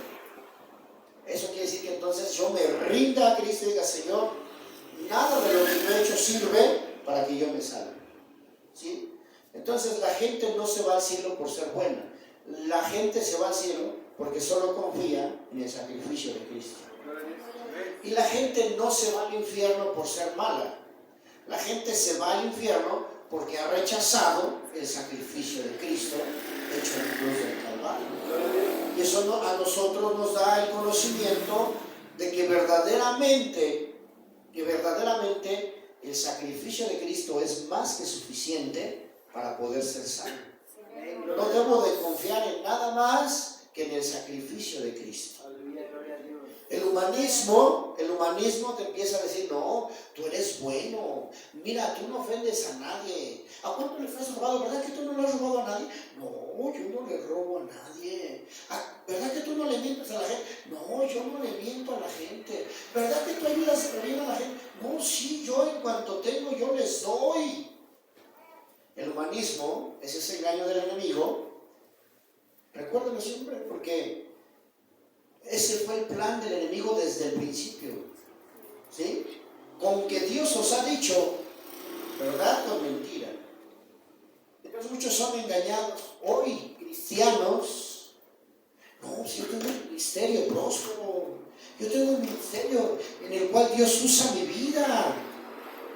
Eso quiere decir que entonces yo me rinda a Cristo y diga, Señor, nada de lo que yo he hecho sirve para que yo me salve. ¿Sí? Entonces la gente no se va al cielo por ser buena. La gente se va al cielo porque solo confía en el sacrificio de Cristo. Y la gente no se va al infierno por ser mala. La gente se va al infierno porque ha rechazado el sacrificio de Cristo hecho en la cruz del Calvario. Y eso a nosotros nos da el conocimiento de que verdaderamente el sacrificio de Cristo es más que suficiente para poder ser salvo. No debo de confiar en nada más que en el sacrificio de Cristo. El humanismo te empieza a decir, no, tú eres bueno, mira, tú no ofendes a nadie. ¿A cuánto le has robado? ¿Verdad que tú no le has robado a nadie? No, yo no le robo a nadie. ¿Verdad que tú no le mientes a la gente? No, yo no le miento a la gente. ¿Verdad que tú ayudas bien a la gente? No, sí, yo en cuanto tengo, yo les doy. El humanismo es ese engaño del enemigo. Recuérdenlo siempre, porque ese fue el plan del enemigo desde el principio. ¿Sí? Con que Dios os ha dicho verdad con mentira. Entonces muchos son engañados. Hoy, cristianos, no, si yo tengo un ministerio próspero, yo tengo un ministerio en el cual Dios usa mi vida.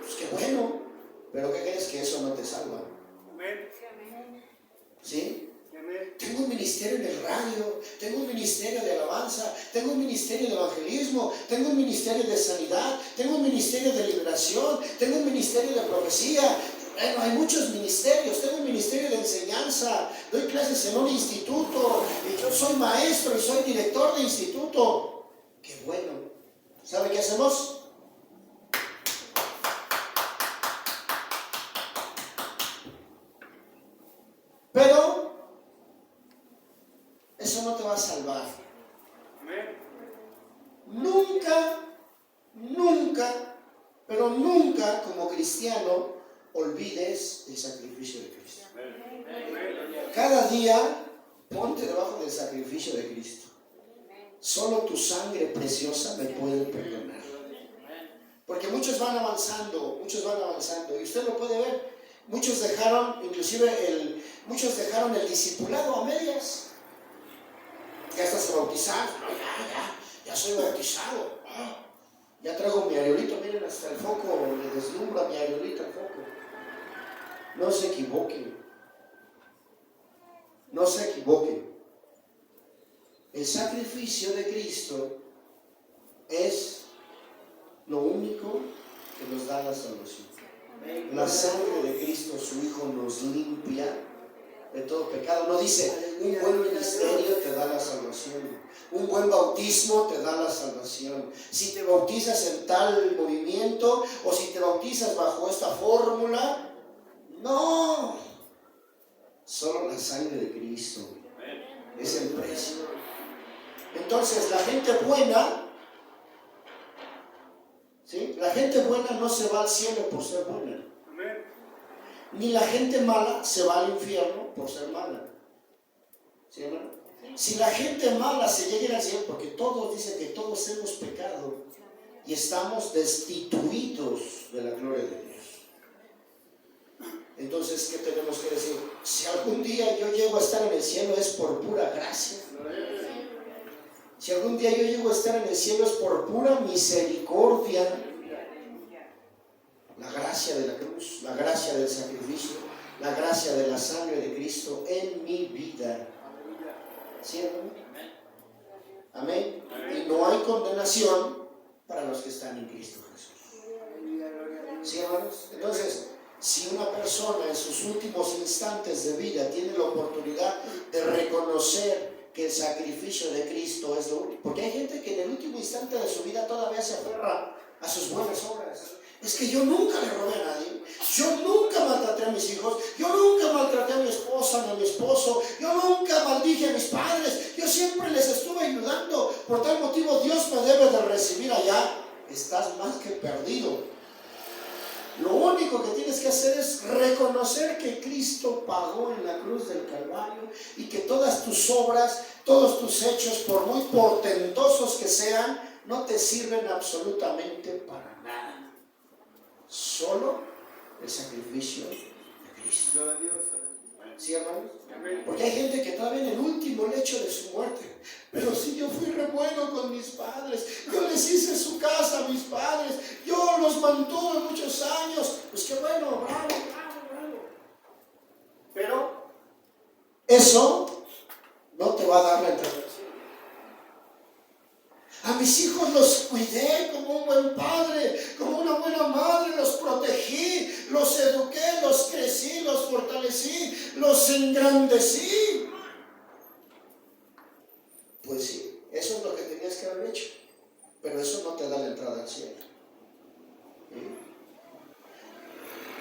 Pues qué bueno, pero ¿qué crees? Que eso no te salva. ¿Sí? Tengo un ministerio en el radio, tengo un ministerio de alabanza, tengo un ministerio de evangelismo, tengo un ministerio de sanidad, tengo un ministerio de liberación, tengo un ministerio de profecía. Bueno, hay muchos ministerios, tengo un ministerio de enseñanza, doy clases en un instituto, y yo soy maestro y soy director de instituto. ¡Qué bueno! ¿Sabe qué hacemos? Pero eso no te va a salvar. Nunca, pero nunca como cristiano olvides el sacrificio de Cristo. Cada día ponte debajo del sacrificio de Cristo. Solo tu sangre preciosa me puede perdonar. Porque muchos van avanzando y usted lo puede ver. Muchos dejaron el discipulado a medias. Ya hasta se bautizaron. Ya soy bautizado. Ya traigo mi areolito, miren, hasta el foco le deslumbra mi areolito el foco. No se equivoquen. No se equivoquen. El sacrificio de Cristo es lo único que nos da la salvación. La sangre de Cristo, su Hijo, nos limpia de todo pecado. No dice, un buen ministerio te da da la salvación. Un buen bautismo te da la salvación. Si te bautizas en tal movimiento o si te bautizas bajo esta fórmula, no. Solo la sangre de Cristo es el precio. Entonces la gente buena, ¿sí? La gente buena no se va al cielo por ser buena. Ni la gente mala se va al infierno por ser mala. ¿Sí, hermano? Si la gente mala se llega al cielo, porque todos dicen que todos hemos pecado y estamos destituidos de la gloria de Dios. Entonces, ¿qué tenemos que decir? Si algún día yo llego a estar en el cielo es por pura gracia. Si algún día yo llego a estar en el cielo es por pura misericordia. La gracia de la cruz, la gracia del sacrificio, la gracia de la sangre de Cristo en mi vida. ¿Sí, hermano? Amén. Y no hay condenación para los que están en Cristo Jesús. ¿Sí, hermanos? Entonces, si una persona en sus últimos instantes de vida tiene la oportunidad de reconocer que el sacrificio de Cristo es lo único, porque hay gente que en el último instante de su vida todavía se aferra a sus buenas obras. Es que yo nunca le robé a nadie, yo nunca maltraté a mis hijos, yo nunca maltraté a mi esposa ni a mi esposo, yo nunca maldije a mis padres, yo siempre les estuve ayudando, por tal motivo Dios me debe de recibir allá. Estás más que perdido. Lo único que tienes que hacer es reconocer que Cristo pagó en la cruz del Calvario y que todas tus obras, todos tus hechos, por muy portentosos que sean, no te sirven absolutamente para nada. Solo el sacrificio de Cristo. ¿Sí, hermanos? Porque hay gente que todavía en el último lecho de su muerte, pero si yo fui re bueno con mis padres, yo les hice su casa a mis padres, yo los mantuve muchos años, pues qué bueno, bravo. Pero eso no te va a dar la entrada. A mis hijos los cuidé como un buen padre, como una buena madre, los protegí, los eduqué, los crecí, los fortalecí, los engrandecí. Pues sí, eso es lo que tenías que haber hecho, pero eso no te da la entrada al cielo.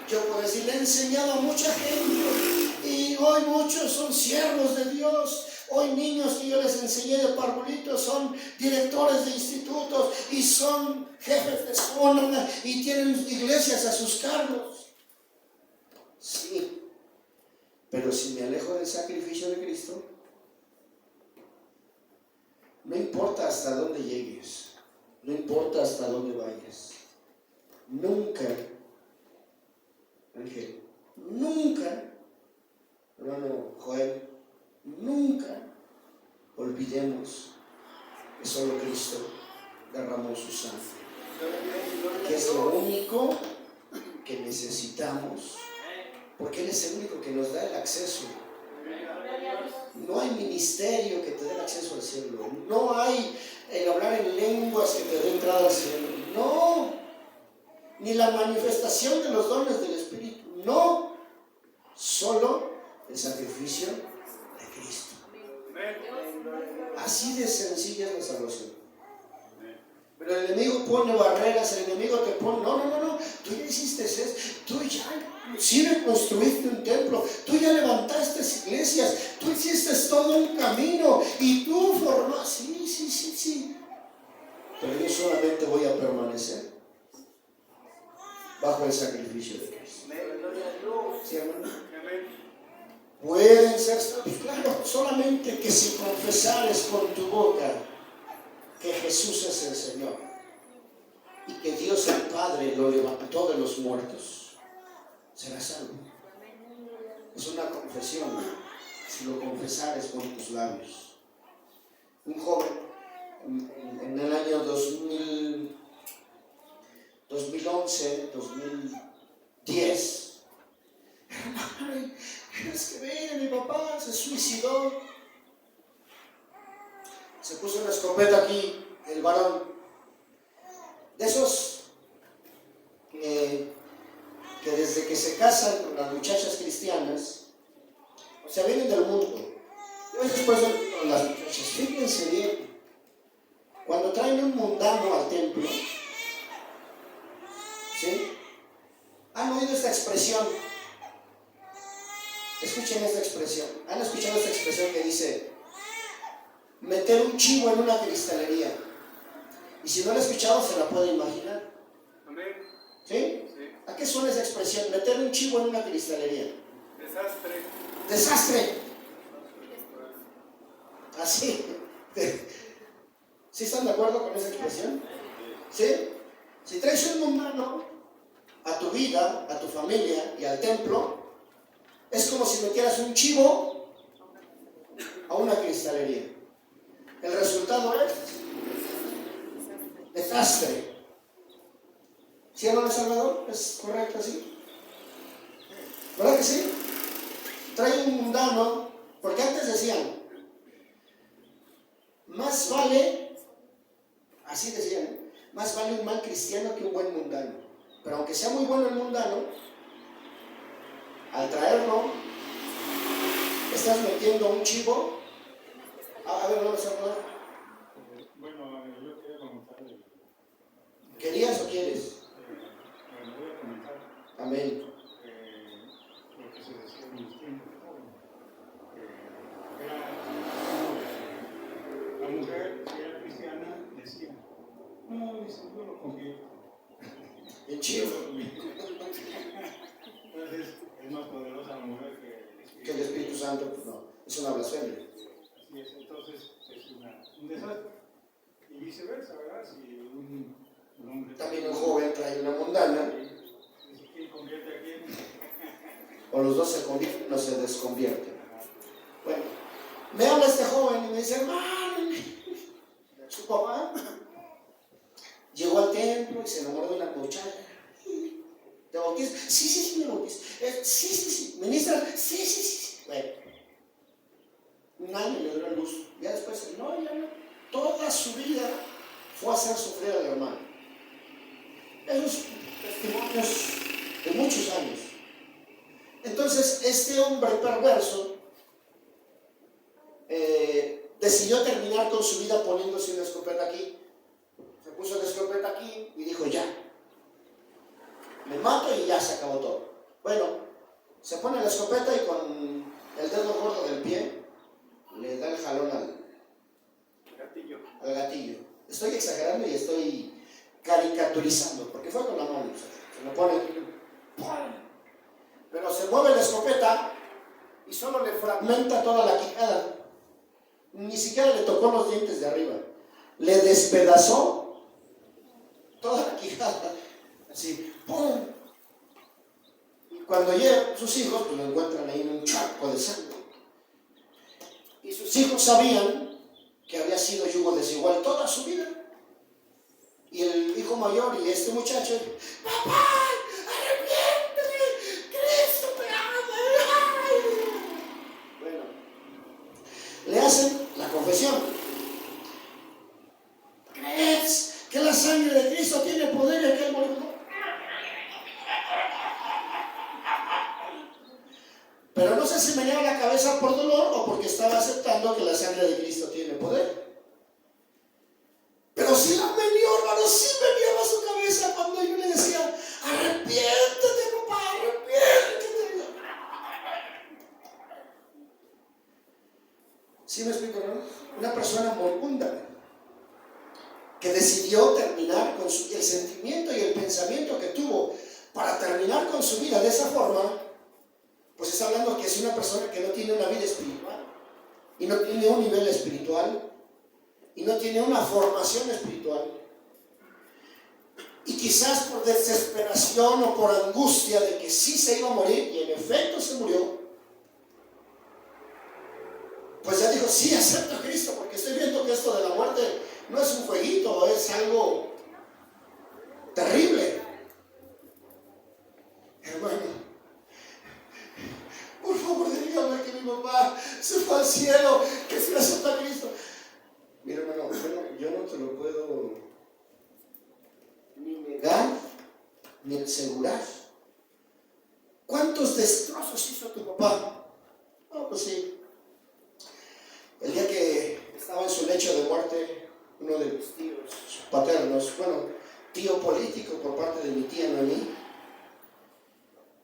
Yo puedo decir, le he enseñado a mucha gente y hoy muchos son siervos de Dios. Hoy niños que yo les enseñé de parvulitos son directores de institutos y son jefes de zona y tienen iglesias a sus cargos. Sí, pero si me alejo del sacrificio de Cristo, no importa hasta dónde llegues, no importa hasta dónde vayas, nunca, Ángel, nunca, hermano Joel, nunca olvidemos que solo Cristo derramó su sangre, que es lo único que necesitamos, porque Él es el único que nos da el acceso. No hay ministerio que te dé el acceso al cielo, no hay el hablar en lenguas que te dé entrada al cielo, no, ni la manifestación de los dones del Espíritu, no, solo el sacrificio de Cristo. Así de sencilla es la salvación. Pero el enemigo pone barreras, el enemigo te pone, no, tú ya hiciste eso, tú ya construiste un templo, tú ya levantaste iglesias, tú hiciste todo un camino y tú formaste, sí. Pero yo solamente voy a permanecer bajo el sacrificio de Cristo. ¿Sí, hermano? Pueden ser, claro, solamente que si confesares con tu boca que Jesús es el Señor y que Dios el Padre lo levantó de los muertos, serás salvo. Es una confesión, si lo confesares con tus labios. Un joven en el año 2011, 2010, es que ven, mi papá se suicidó. Se puso una escopeta aquí, el varón. De esos que desde que se casan con las muchachas cristianas, o sea, vienen del mundo. Después las muchachas, fíjense bien, cuando traen un mundano al templo, ¿sí? ¿Han oído esta expresión? Escuchen esta expresión. ¿Han escuchado esta expresión que dice meter un chivo en una cristalería? Y si no la han escuchado, se la puede imaginar. ¿Sí? ¿A qué suena esa expresión? Meter un chivo en una cristalería. Desastre. Desastre. Así. ¿Sí están de acuerdo con esa expresión? ¿Sí? Si traes un mundano a tu vida, a tu familia y al templo, es como si metieras un chivo a una cristalería. El resultado es desastre. ¿Sí o no, Salvador? ¿Es correcto así? ¿Verdad que sí? Trae un mundano, porque antes decían, más vale, así decían, más vale un mal cristiano que un buen mundano. Pero aunque sea muy bueno el mundano, al traerlo, estás metiendo un chivo. A ver, vamos a hablar. Bueno, yo quería comentar. ¿Querías o quieres? Bueno, voy a comentar. Amén. Lo que se decía en mis tiempos jóvenes. La mujer, si era cristiana, decía, no, dice, yo lo convierto. En chivo. Entonces, es más poderosa la mujer que el Espíritu Santo, pues no, es una blasfemia. Así es, entonces es un desastre. Y viceversa, ¿verdad? Si un hombre... También un joven trae una mundana. ¿Quién convierte a quién? O los dos se convierten o se desconvierten. Bueno, me habla este joven y me dice, hermano, su papá llegó al templo y se enamoró de una muchacha. ¿Te bautizas? Sí, me bautizo. Sí. ¿Ministra? Sí. Bueno, un año le dio luz. Ya después, ya no. Toda su vida fue a hacer sufrir al hermano. Esos testimonios de muchos años. Entonces, este hombre perverso decidió terminar con su vida poniéndose una escopeta aquí. Se puso la escopeta aquí y dijo, ya. Me mato y ya se acabó todo. Bueno, se pone la escopeta y con el dedo gordo del pie le da el jalón al gatillo. Estoy exagerando y estoy caricaturizando, porque fue con la mano. Se lo pone aquí. Pero se mueve la escopeta y solo le fragmenta toda la quijada. Ni siquiera le tocó los dientes de arriba. Le despedazó toda la quijada. Así, ¡pum! Y cuando llegan sus hijos, pues lo encuentran ahí en un charco de sangre. Y sus hijos sabían que había sido yugo desigual toda su vida. Y el hijo mayor y este muchacho, ¡papá! ¡Arrepiéntete! ¡Cristo te ama! Bueno, le hacen la confesión. ¿Crees que la sangre de Cristo tiene poder en aquel momento? Pero no sé si me lleva la cabeza por dolor o porque estaba aceptando que la sangre de Cristo tiene poder. Pero sí la venía, hermano, sí me lleva a su cabeza cuando yo le decía, arrepiéntete, papá, arrepiéntete. ¿Sí me explico, no? Una persona moribunda que decidió terminar con el sentimiento y el pensamiento que tuvo para terminar con su vida de esa forma, pues está hablando que es una persona que no tiene una vida espiritual y no tiene un nivel espiritual y no tiene una formación espiritual. Y quizás por desesperación o por angustia de que sí se iba a morir, y en efecto se murió, pues ya dijo, sí, acepto a Cristo, porque estoy viendo que esto de la muerte no es un jueguito, es algo terrible. Hermano, por favor, dígame que mi papá se fue al cielo, que se acepta a Cristo. Mira, hermano, bueno, yo no te lo puedo ni negar ni asegurar. ¿Cuántos destrozos hizo tu papá? No, pues sí. su lecho de muerte, uno de mis tíos paternos, bueno, tío político por parte de mi tía Noemí,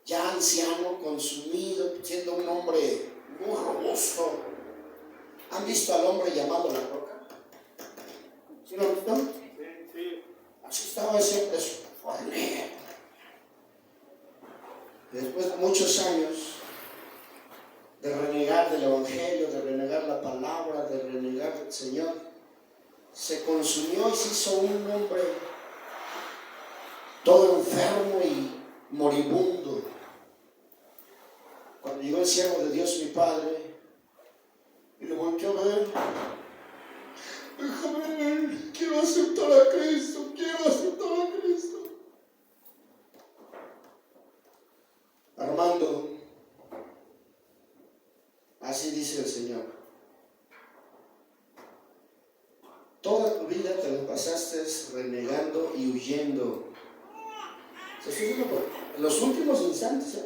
ya anciano, consumido, siendo un hombre muy robusto. ¿Han visto al hombre llamado La Roca? ¿Sí lo han visto? Sí. Así estaba siempre su fornero. Después de muchos años de renegar del Evangelio, de renegar la palabra, de renegar del Señor, se consumió y se hizo un hombre todo enfermo y moribundo. Cuando llegó el siervo de Dios, mi padre, y lo volteó a ver, déjame ver, quiero aceptar a Cristo, quiero aceptar a Cristo. Armando, así dice el Señor, toda tu vida te la pasaste renegando y huyendo. Se estoy diciendo en los últimos instantes,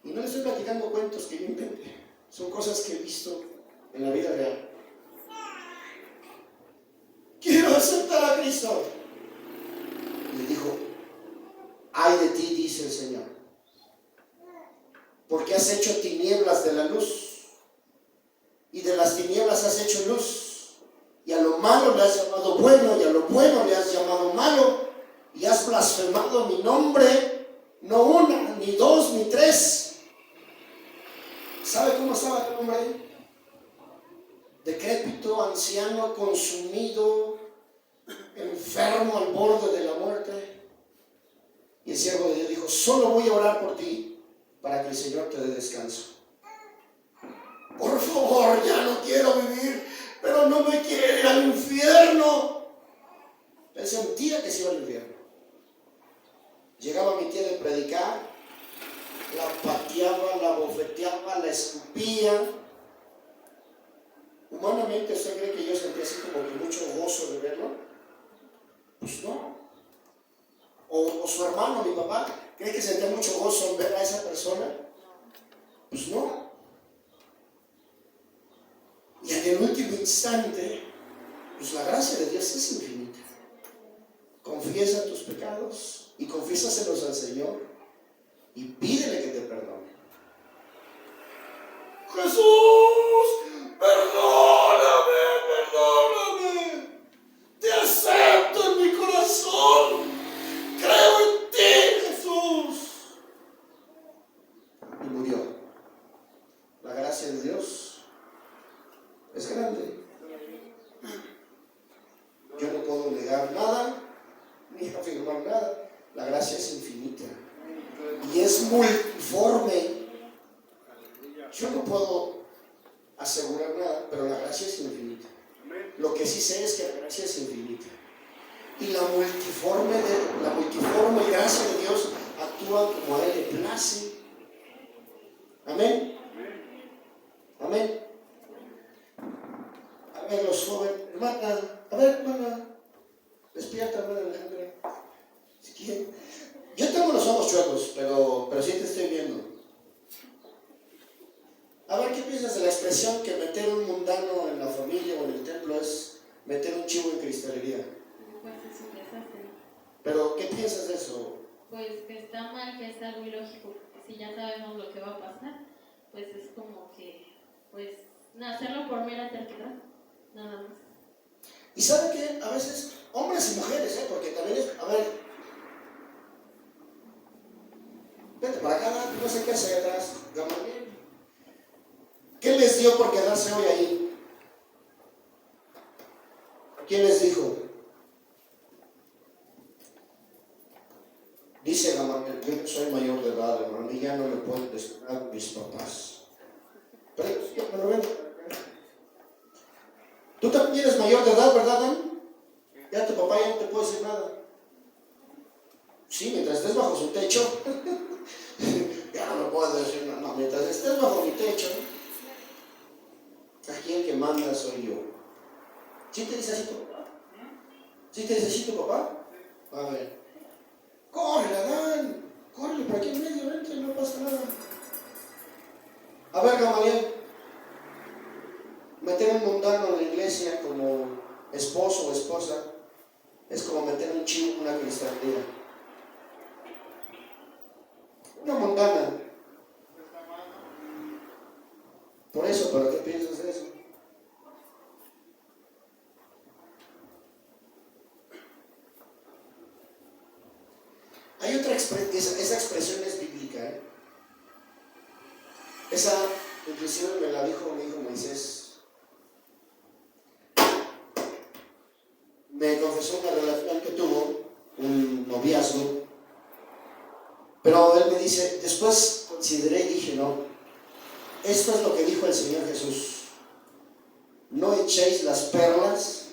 y no le estoy platicando cuentos que yo inventé, son cosas que he visto en la vida real. Quiero aceptar a Cristo. Y le dijo, ay de ti, dice el Señor, porque has hecho tinieblas de la luz, y de las tinieblas has hecho luz, y a lo malo le has llamado bueno, y a lo bueno le has llamado malo, y has blasfemado mi nombre, no una, ni dos, ni tres. ¿Sabe cómo estaba el hombre? Decrépito, anciano, consumido, enfermo al borde de la muerte. Y el siervo de Dios dijo, solo voy a orar por ti para que el Señor te dé descanso. Por favor, ya no quiero vivir, pero no me quiero ir al infierno. Él sentía que se iba al infierno. Llegaba mi tía de predicar, la pateaba, la bofeteaba, la escupía. Humanamente, ¿usted cree que yo sentía así como que mucho gozo de verlo? Pues no. O su hermano, mi papá, ¿cree que sentía mucho gozo en ver a esa persona? Pues no. Y en el último instante, pues la gracia de Dios es infinita. Confiesa tus pecados y confiésaselos al Señor y pídele que te perdone. Jesús, perdóname, perdóname. Te acepto en mi corazón. Creo en ti, Jesús. Y murió. La gracia de Dios es grande. Yo no puedo negar nada, ni afirmar nada. La gracia es infinita. Y es multiforme. Yo no puedo asegurar nada, pero la gracia es infinita. Lo que sí sé es que la gracia es infinita. Y la multiforme gracia de Dios actúa como a Él le place. Amén. Amén. A ver, los jóvenes, hermana, hermana, despierta, hermana Alejandra. Si quieren. Yo tengo los ojos chuecos, pero sí te estoy viendo. A ver, ¿qué piensas de la expresión que meter un mundano en la familia o en el templo es meter un chivo en cristalería? Pues es un desastre. ¿Pero qué piensas de eso? Pues que está mal, que es algo ilógico, porque si ya sabemos lo que va a pasar, pues es como que, pues, hacerlo por mera terquedad, nada más. Y ¿sabe qué? A veces, hombres y mujeres, porque también es, a ver, vete para acá, no sé qué hace atrás, Gamaliel. ¿Qué les dio por quedarse hoy ahí? ¿Quién les dijo? Dice Gamaliel, yo soy mayor de edad, hermano, y ya no me pueden despegar mis papás. Pero yo me lo ven. Tú también eres mayor de edad, ¿verdad, Dan? Ya tu papá ya no te puede decir nada. Sí, mientras estés bajo su techo. Ya no me puedo decir nada. No, mientras estés bajo mi techo, aquí el que manda soy yo. ¿Sí te dice así tu papá? ¿Sí te dice así tu papá? A ver. Corre, Adán. Corre, por aquí en medio, vente, no pasa nada. A ver, Gamaliel. Meter un mundano en la iglesia como esposo o esposa es como meter un chivo en una cristalería. Una mundana. Por eso, ¿para qué piensas de eso? Hay otra expresión, esa expresión es bíblica, ¿eh? Esa, inclusive me la dijo mi hijo Moisés. Me confesó una relación que tuvo, un noviazgo, pero él me dice, después consideré y dije, no, esto es lo que dijo el Señor Jesús: no echéis las perlas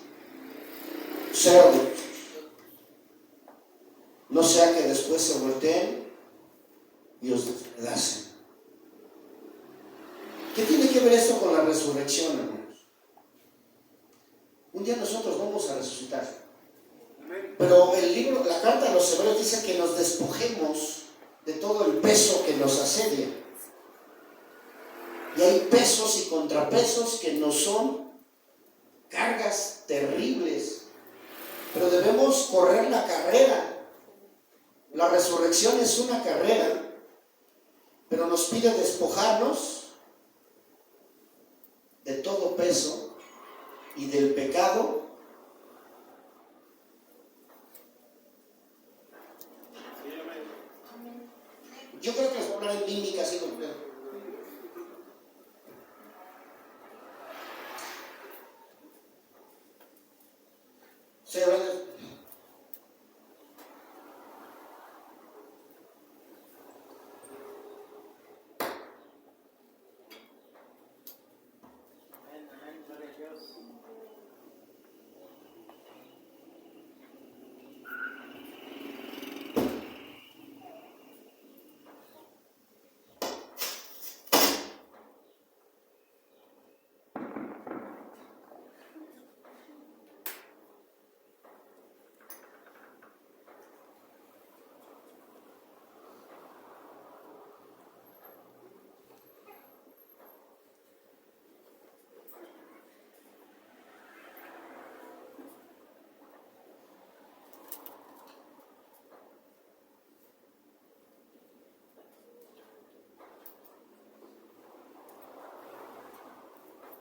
cerdos, no sea que después se volteen y os despedacen. ¿Qué tiene que ver esto con la resurrección, hermanos? Un día nosotros vamos a resucitar, pero el libro, la carta a los Hebreos dice que nos despojemos de todo el peso que nos asedia. Y hay pesos y contrapesos que nos son cargas terribles, pero debemos correr la carrera. La resurrección es una carrera, pero nos pide despojarnos de todo peso y del pecado. Yo creo que les voy a hablar en mímica, así como estoy hablando.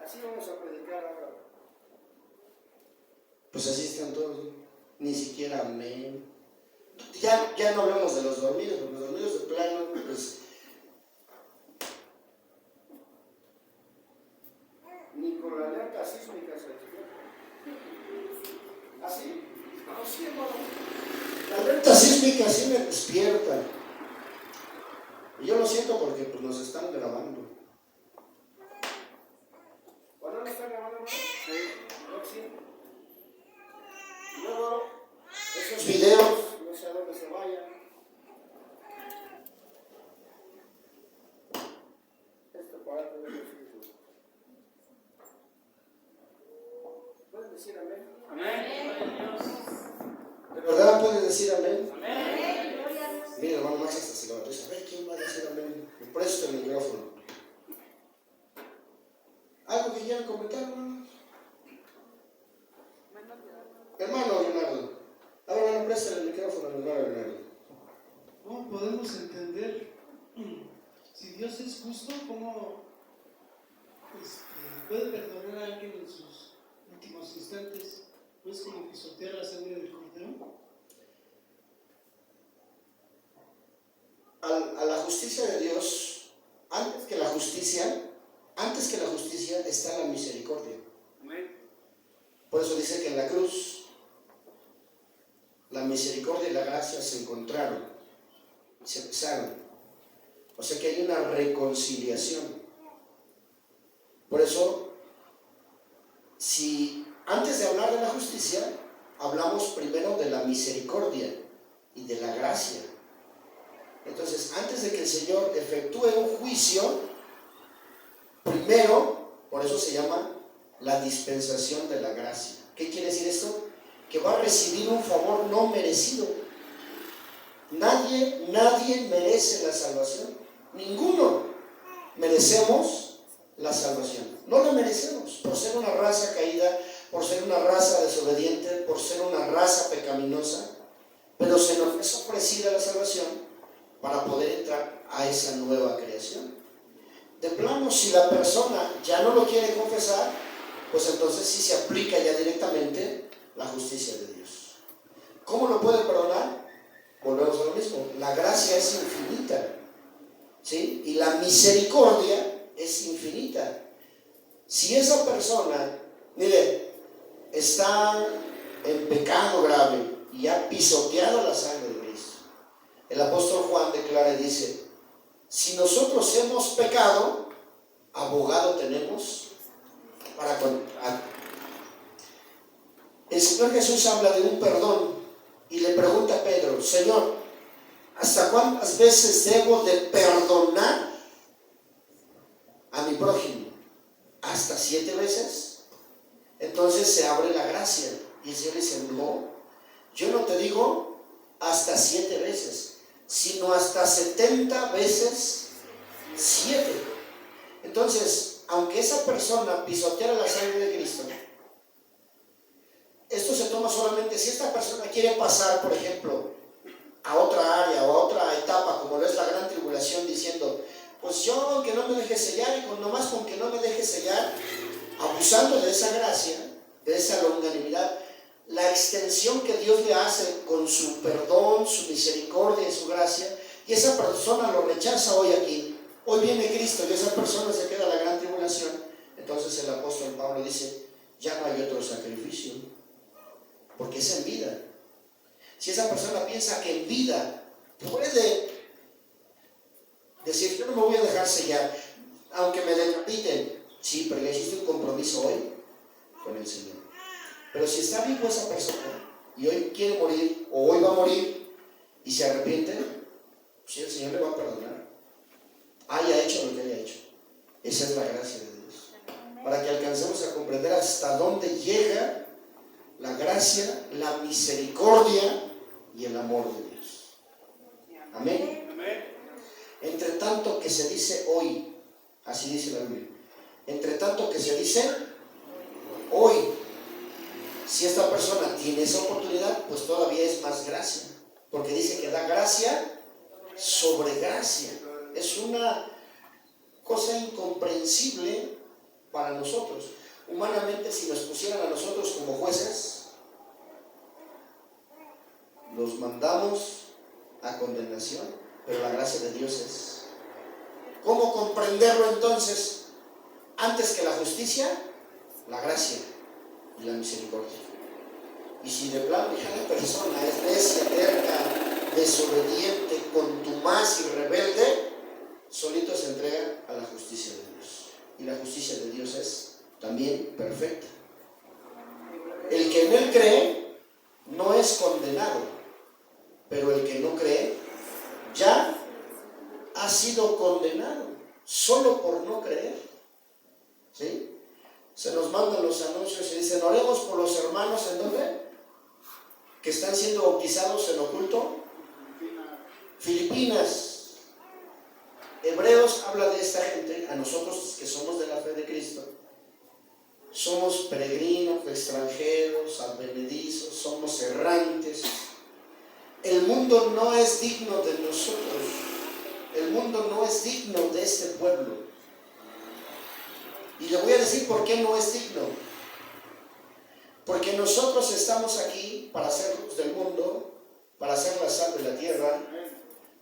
Así vamos a predicar ahora. Pues así están todos, ni siquiera amén. Ya no hablamos de los dormidos, porque los dormidos de plano, pues ni con la alerta sísmica se despierta. ¿Así? No, sí, hermano. La alerta sísmica sí me despierta. Y yo lo siento porque pues, nos están grabando. ¿O no nos están grabando, hermano? Sí. Y luego, esos videos, no sé a dónde se vayan. Este aparato de los hijos. ¿Puedes decir amén? Amén. ¿De verdad puedes decir amén? Amén. Mira, hermano Max hasta se levantó y dice, a ver, ¿quién va a decir amén? Me presto el micrófono. ¿Algo que quieran comentar, hermano? Hermano Leonardo. A ver, hermano, presta el micrófono al hermano Leonardo. ¿Cómo podemos entender si Dios es justo? ¿Cómo puede perdonar a alguien en sus últimos instantes? ¿No es como pisotear la sangre del cordero? A la justicia de Dios, antes que la justicia está la misericordia. Por eso dice que en la cruz la misericordia y la gracia se encontraron, se besaron. O sea que hay una reconciliación. Por eso, si antes de hablar de la justicia, hablamos primero de la misericordia y de la gracia. Entonces, antes de que el Señor efectúe un juicio, primero, por eso se llama la dispensación de la gracia. ¿Qué quiere decir esto? Que va a recibir un favor no merecido. Nadie merece la salvación. Ninguno merecemos la salvación. No la merecemos por ser una raza caída, por ser una raza desobediente, por ser una raza pecaminosa, pero se nos es ofrecida la salvación para poder entrar a esa nueva creación. De plano, si la persona ya no lo quiere confesar, pues entonces sí se aplica ya directamente la justicia de Dios. ¿Cómo lo puede perdonar? Volvemos a lo mismo. La gracia es infinita, ¿sí? Y la misericordia es infinita. Si esa persona, mire, está en pecado grave y ha pisoteado la sangre de Cristo, el apóstol Juan declara y dice: si nosotros hemos pecado, abogado tenemos para con... El Señor Jesús habla de un perdón y le pregunta a Pedro: Señor, ¿hasta cuántas veces debo de perdonar a mi prójimo? ¿Hasta 7 veces? Entonces se abre la gracia y el Señor dice: no, yo no te digo hasta 7 veces, sino hasta 70 veces 7. Entonces, aunque esa persona pisoteara la sangre de Cristo, esto se toma solamente si esta persona quiere pasar, por ejemplo, a otra área o a otra etapa, como lo es la gran tribulación, diciendo: pues yo, aunque no me deje sellar, y nomás con que no me deje sellar, abusando de esa gracia, de esa longanimidad, la extensión que Dios le hace con su perdón, su misericordia y su gracia, y esa persona lo rechaza hoy aquí. Hoy viene Cristo y esa persona se queda en la gran tribulación. Entonces el apóstol Pablo dice: ya no hay otro sacrificio, porque es en vida. Si esa persona piensa que en vida puede decir: yo no me voy a dejar sellar, aunque me decapiten, sí, pero ya hiciste un compromiso hoy con el Señor. Pero si está vivo esa persona y hoy quiere morir, o hoy va a morir y se arrepiente, pues el Señor le va a perdonar, haya hecho lo que haya hecho. Esa es la gracia de Dios, para que alcancemos a comprender hasta dónde llega la gracia, la misericordia y el amor de Dios. Amén. Entre tanto que se dice hoy, así dice la Biblia, entre tanto que se dice hoy, si esta persona tiene esa oportunidad, pues todavía es más gracia, porque dice que da gracia sobre gracia. Es una cosa incomprensible para nosotros. Humanamente, si nos pusieran a nosotros como jueces, los mandamos a condenación, pero la gracia de Dios es. ¿Cómo comprenderlo entonces? Antes que la justicia, la gracia y la misericordia. Y si de plano ya la persona es necia, terca, desobediente, contumaz y rebelde, solito se entrega a la justicia de Dios. Y la justicia de Dios es también perfecta. El que en él cree no es condenado, pero el que no cree ya ha sido condenado solo por no creer. ¿Sí? Se nos mandan los anuncios y dicen: oremos por los hermanos, ¿en dónde? Que están siendo bautizados en oculto. Filipinas. Hebreos habla de esta gente, a nosotros que somos de la fe de Cristo. Somos peregrinos, extranjeros, advenedizos, somos errantes. El mundo no es digno de nosotros. El mundo no es digno de este pueblo. Y le voy a decir por qué no es digno. Porque nosotros estamos aquí para ser luz del mundo, para ser la sal de la tierra,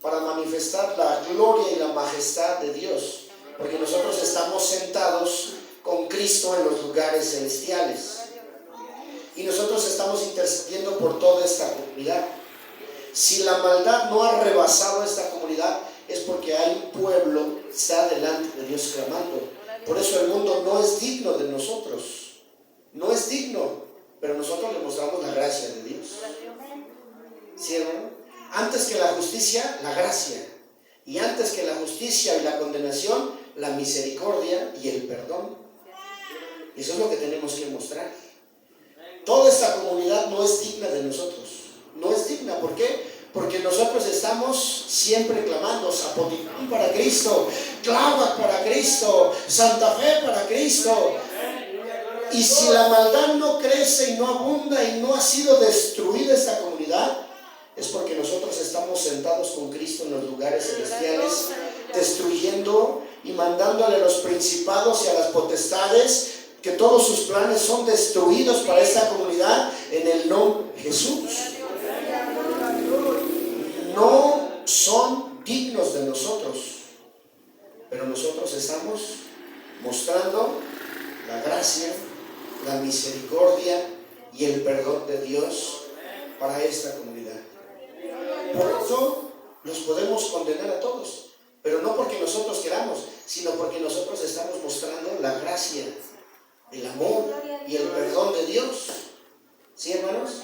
para manifestar la gloria y la majestad de Dios. Porque nosotros estamos sentados con Cristo en los lugares celestiales. Y nosotros estamos intercediendo por toda esta comunidad. Si la maldad no ha rebasado esta comunidad, es porque hay un pueblo que está delante de Dios clamando. Por eso el mundo no es digno de nosotros. No es digno, pero nosotros le mostramos la gracia de Dios. ¿Sí, hermano? Antes que la justicia, la gracia. Y antes que la justicia y la condenación, la misericordia y el perdón. Eso es lo que tenemos que mostrar. Toda esta comunidad no es digna de nosotros. No es digna, ¿por qué? Porque nosotros estamos siempre clamando: Zapotitlán para Cristo, Tláhuac para Cristo, Santa Fe para Cristo. Y si la maldad no crece y no abunda y no ha sido destruida esta comunidad, es porque nosotros estamos sentados con Cristo en los lugares celestiales, destruyendo y mandándole a los principados y a las potestades, que todos sus planes son destruidos para esta comunidad en el nombre de Jesús. No son dignos de nosotros, pero nosotros estamos mostrando la gracia, la misericordia y el perdón de Dios para esta comunidad. Por eso nos podemos condenar a todos, pero no porque nosotros queramos, sino porque nosotros estamos mostrando la gracia, el amor y el perdón de Dios. ¿Sí, hermanos?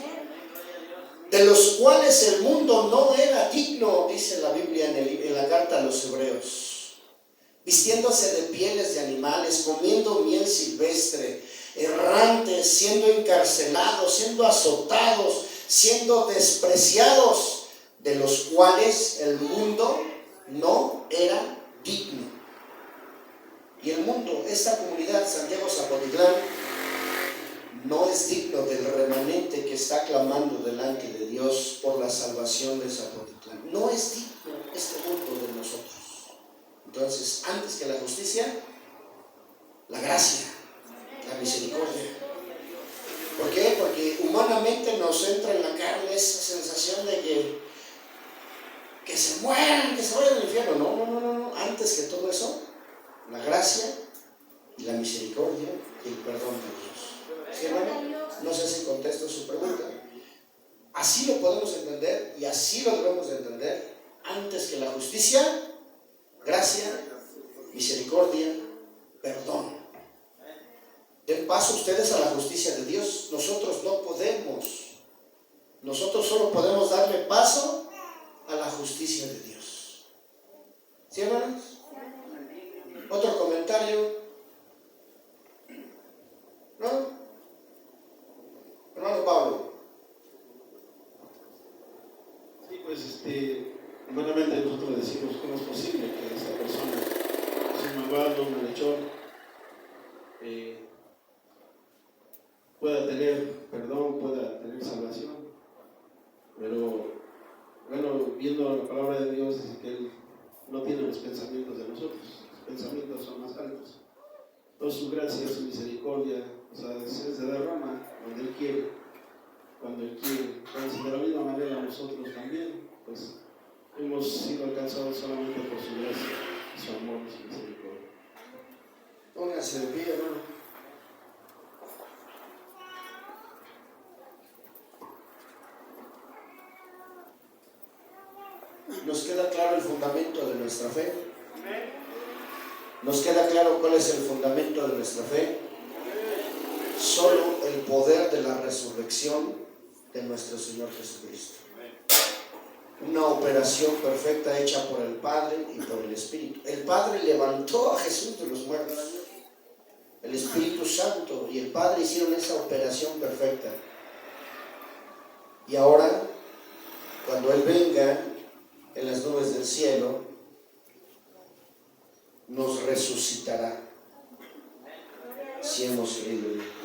De los cuales el mundo no era digno, dice la Biblia en la carta a los Hebreos, vistiéndose de pieles de animales, comiendo miel silvestre, errantes, siendo encarcelados, siendo azotados, siendo despreciados, de los cuales el mundo no era digno. Y el mundo, esta comunidad Santiago Zapotitlán, no es digno del remanente que está clamando delante de Dios por la salvación de Zapotitlán. No es digno este mundo de nosotros. Entonces, antes que la justicia, la gracia, la misericordia. ¿Por qué? Porque humanamente nos entra en la carne esa sensación de que se mueran, que se vayan al infierno. No. Antes que todo eso, la gracia y la misericordia y el perdón de Dios. ¿Sí, hermano? No sé si contesto su pregunta. Así lo podemos entender y así lo debemos de entender. Antes que la justicia, gracia, misericordia, perdón. Den paso ustedes a la justicia de Dios. Nosotros no podemos. Nosotros solo podemos darle paso a la justicia de Dios. ¿Sí, hermanos? ¿Otro comentario? ¿No? Hermano Pablo. Sí, pues humanamente nosotros decimos: ¿cómo es posible que esta persona es un malvado, un malhechor, pueda tener perdón, pueda tener salvación? Pero bueno, viendo la palabra de Dios, dice que Él no tiene los pensamientos de nosotros. Sus pensamientos son más altos. Entonces su gracia, su misericordia, se derrama donde Él quiere, cuando Él quiere. Entonces, de la misma manera nosotros también, pues hemos sido alcanzados solamente por su gracia, su amor y su misericordia. Póngase de pie, hermano. Nos queda claro el fundamento de nuestra fe. Nos queda claro cuál es el fundamento de nuestra fe. Solo el poder de la resurrección de nuestro Señor Jesucristo. Una operación perfecta hecha por el Padre y por el Espíritu. El Padre levantó a Jesús de los muertos. El Espíritu Santo y el Padre hicieron esa operación perfecta. Y ahora, cuando Él venga en las nubes del cielo, nos resucitará si hemos creído en Él.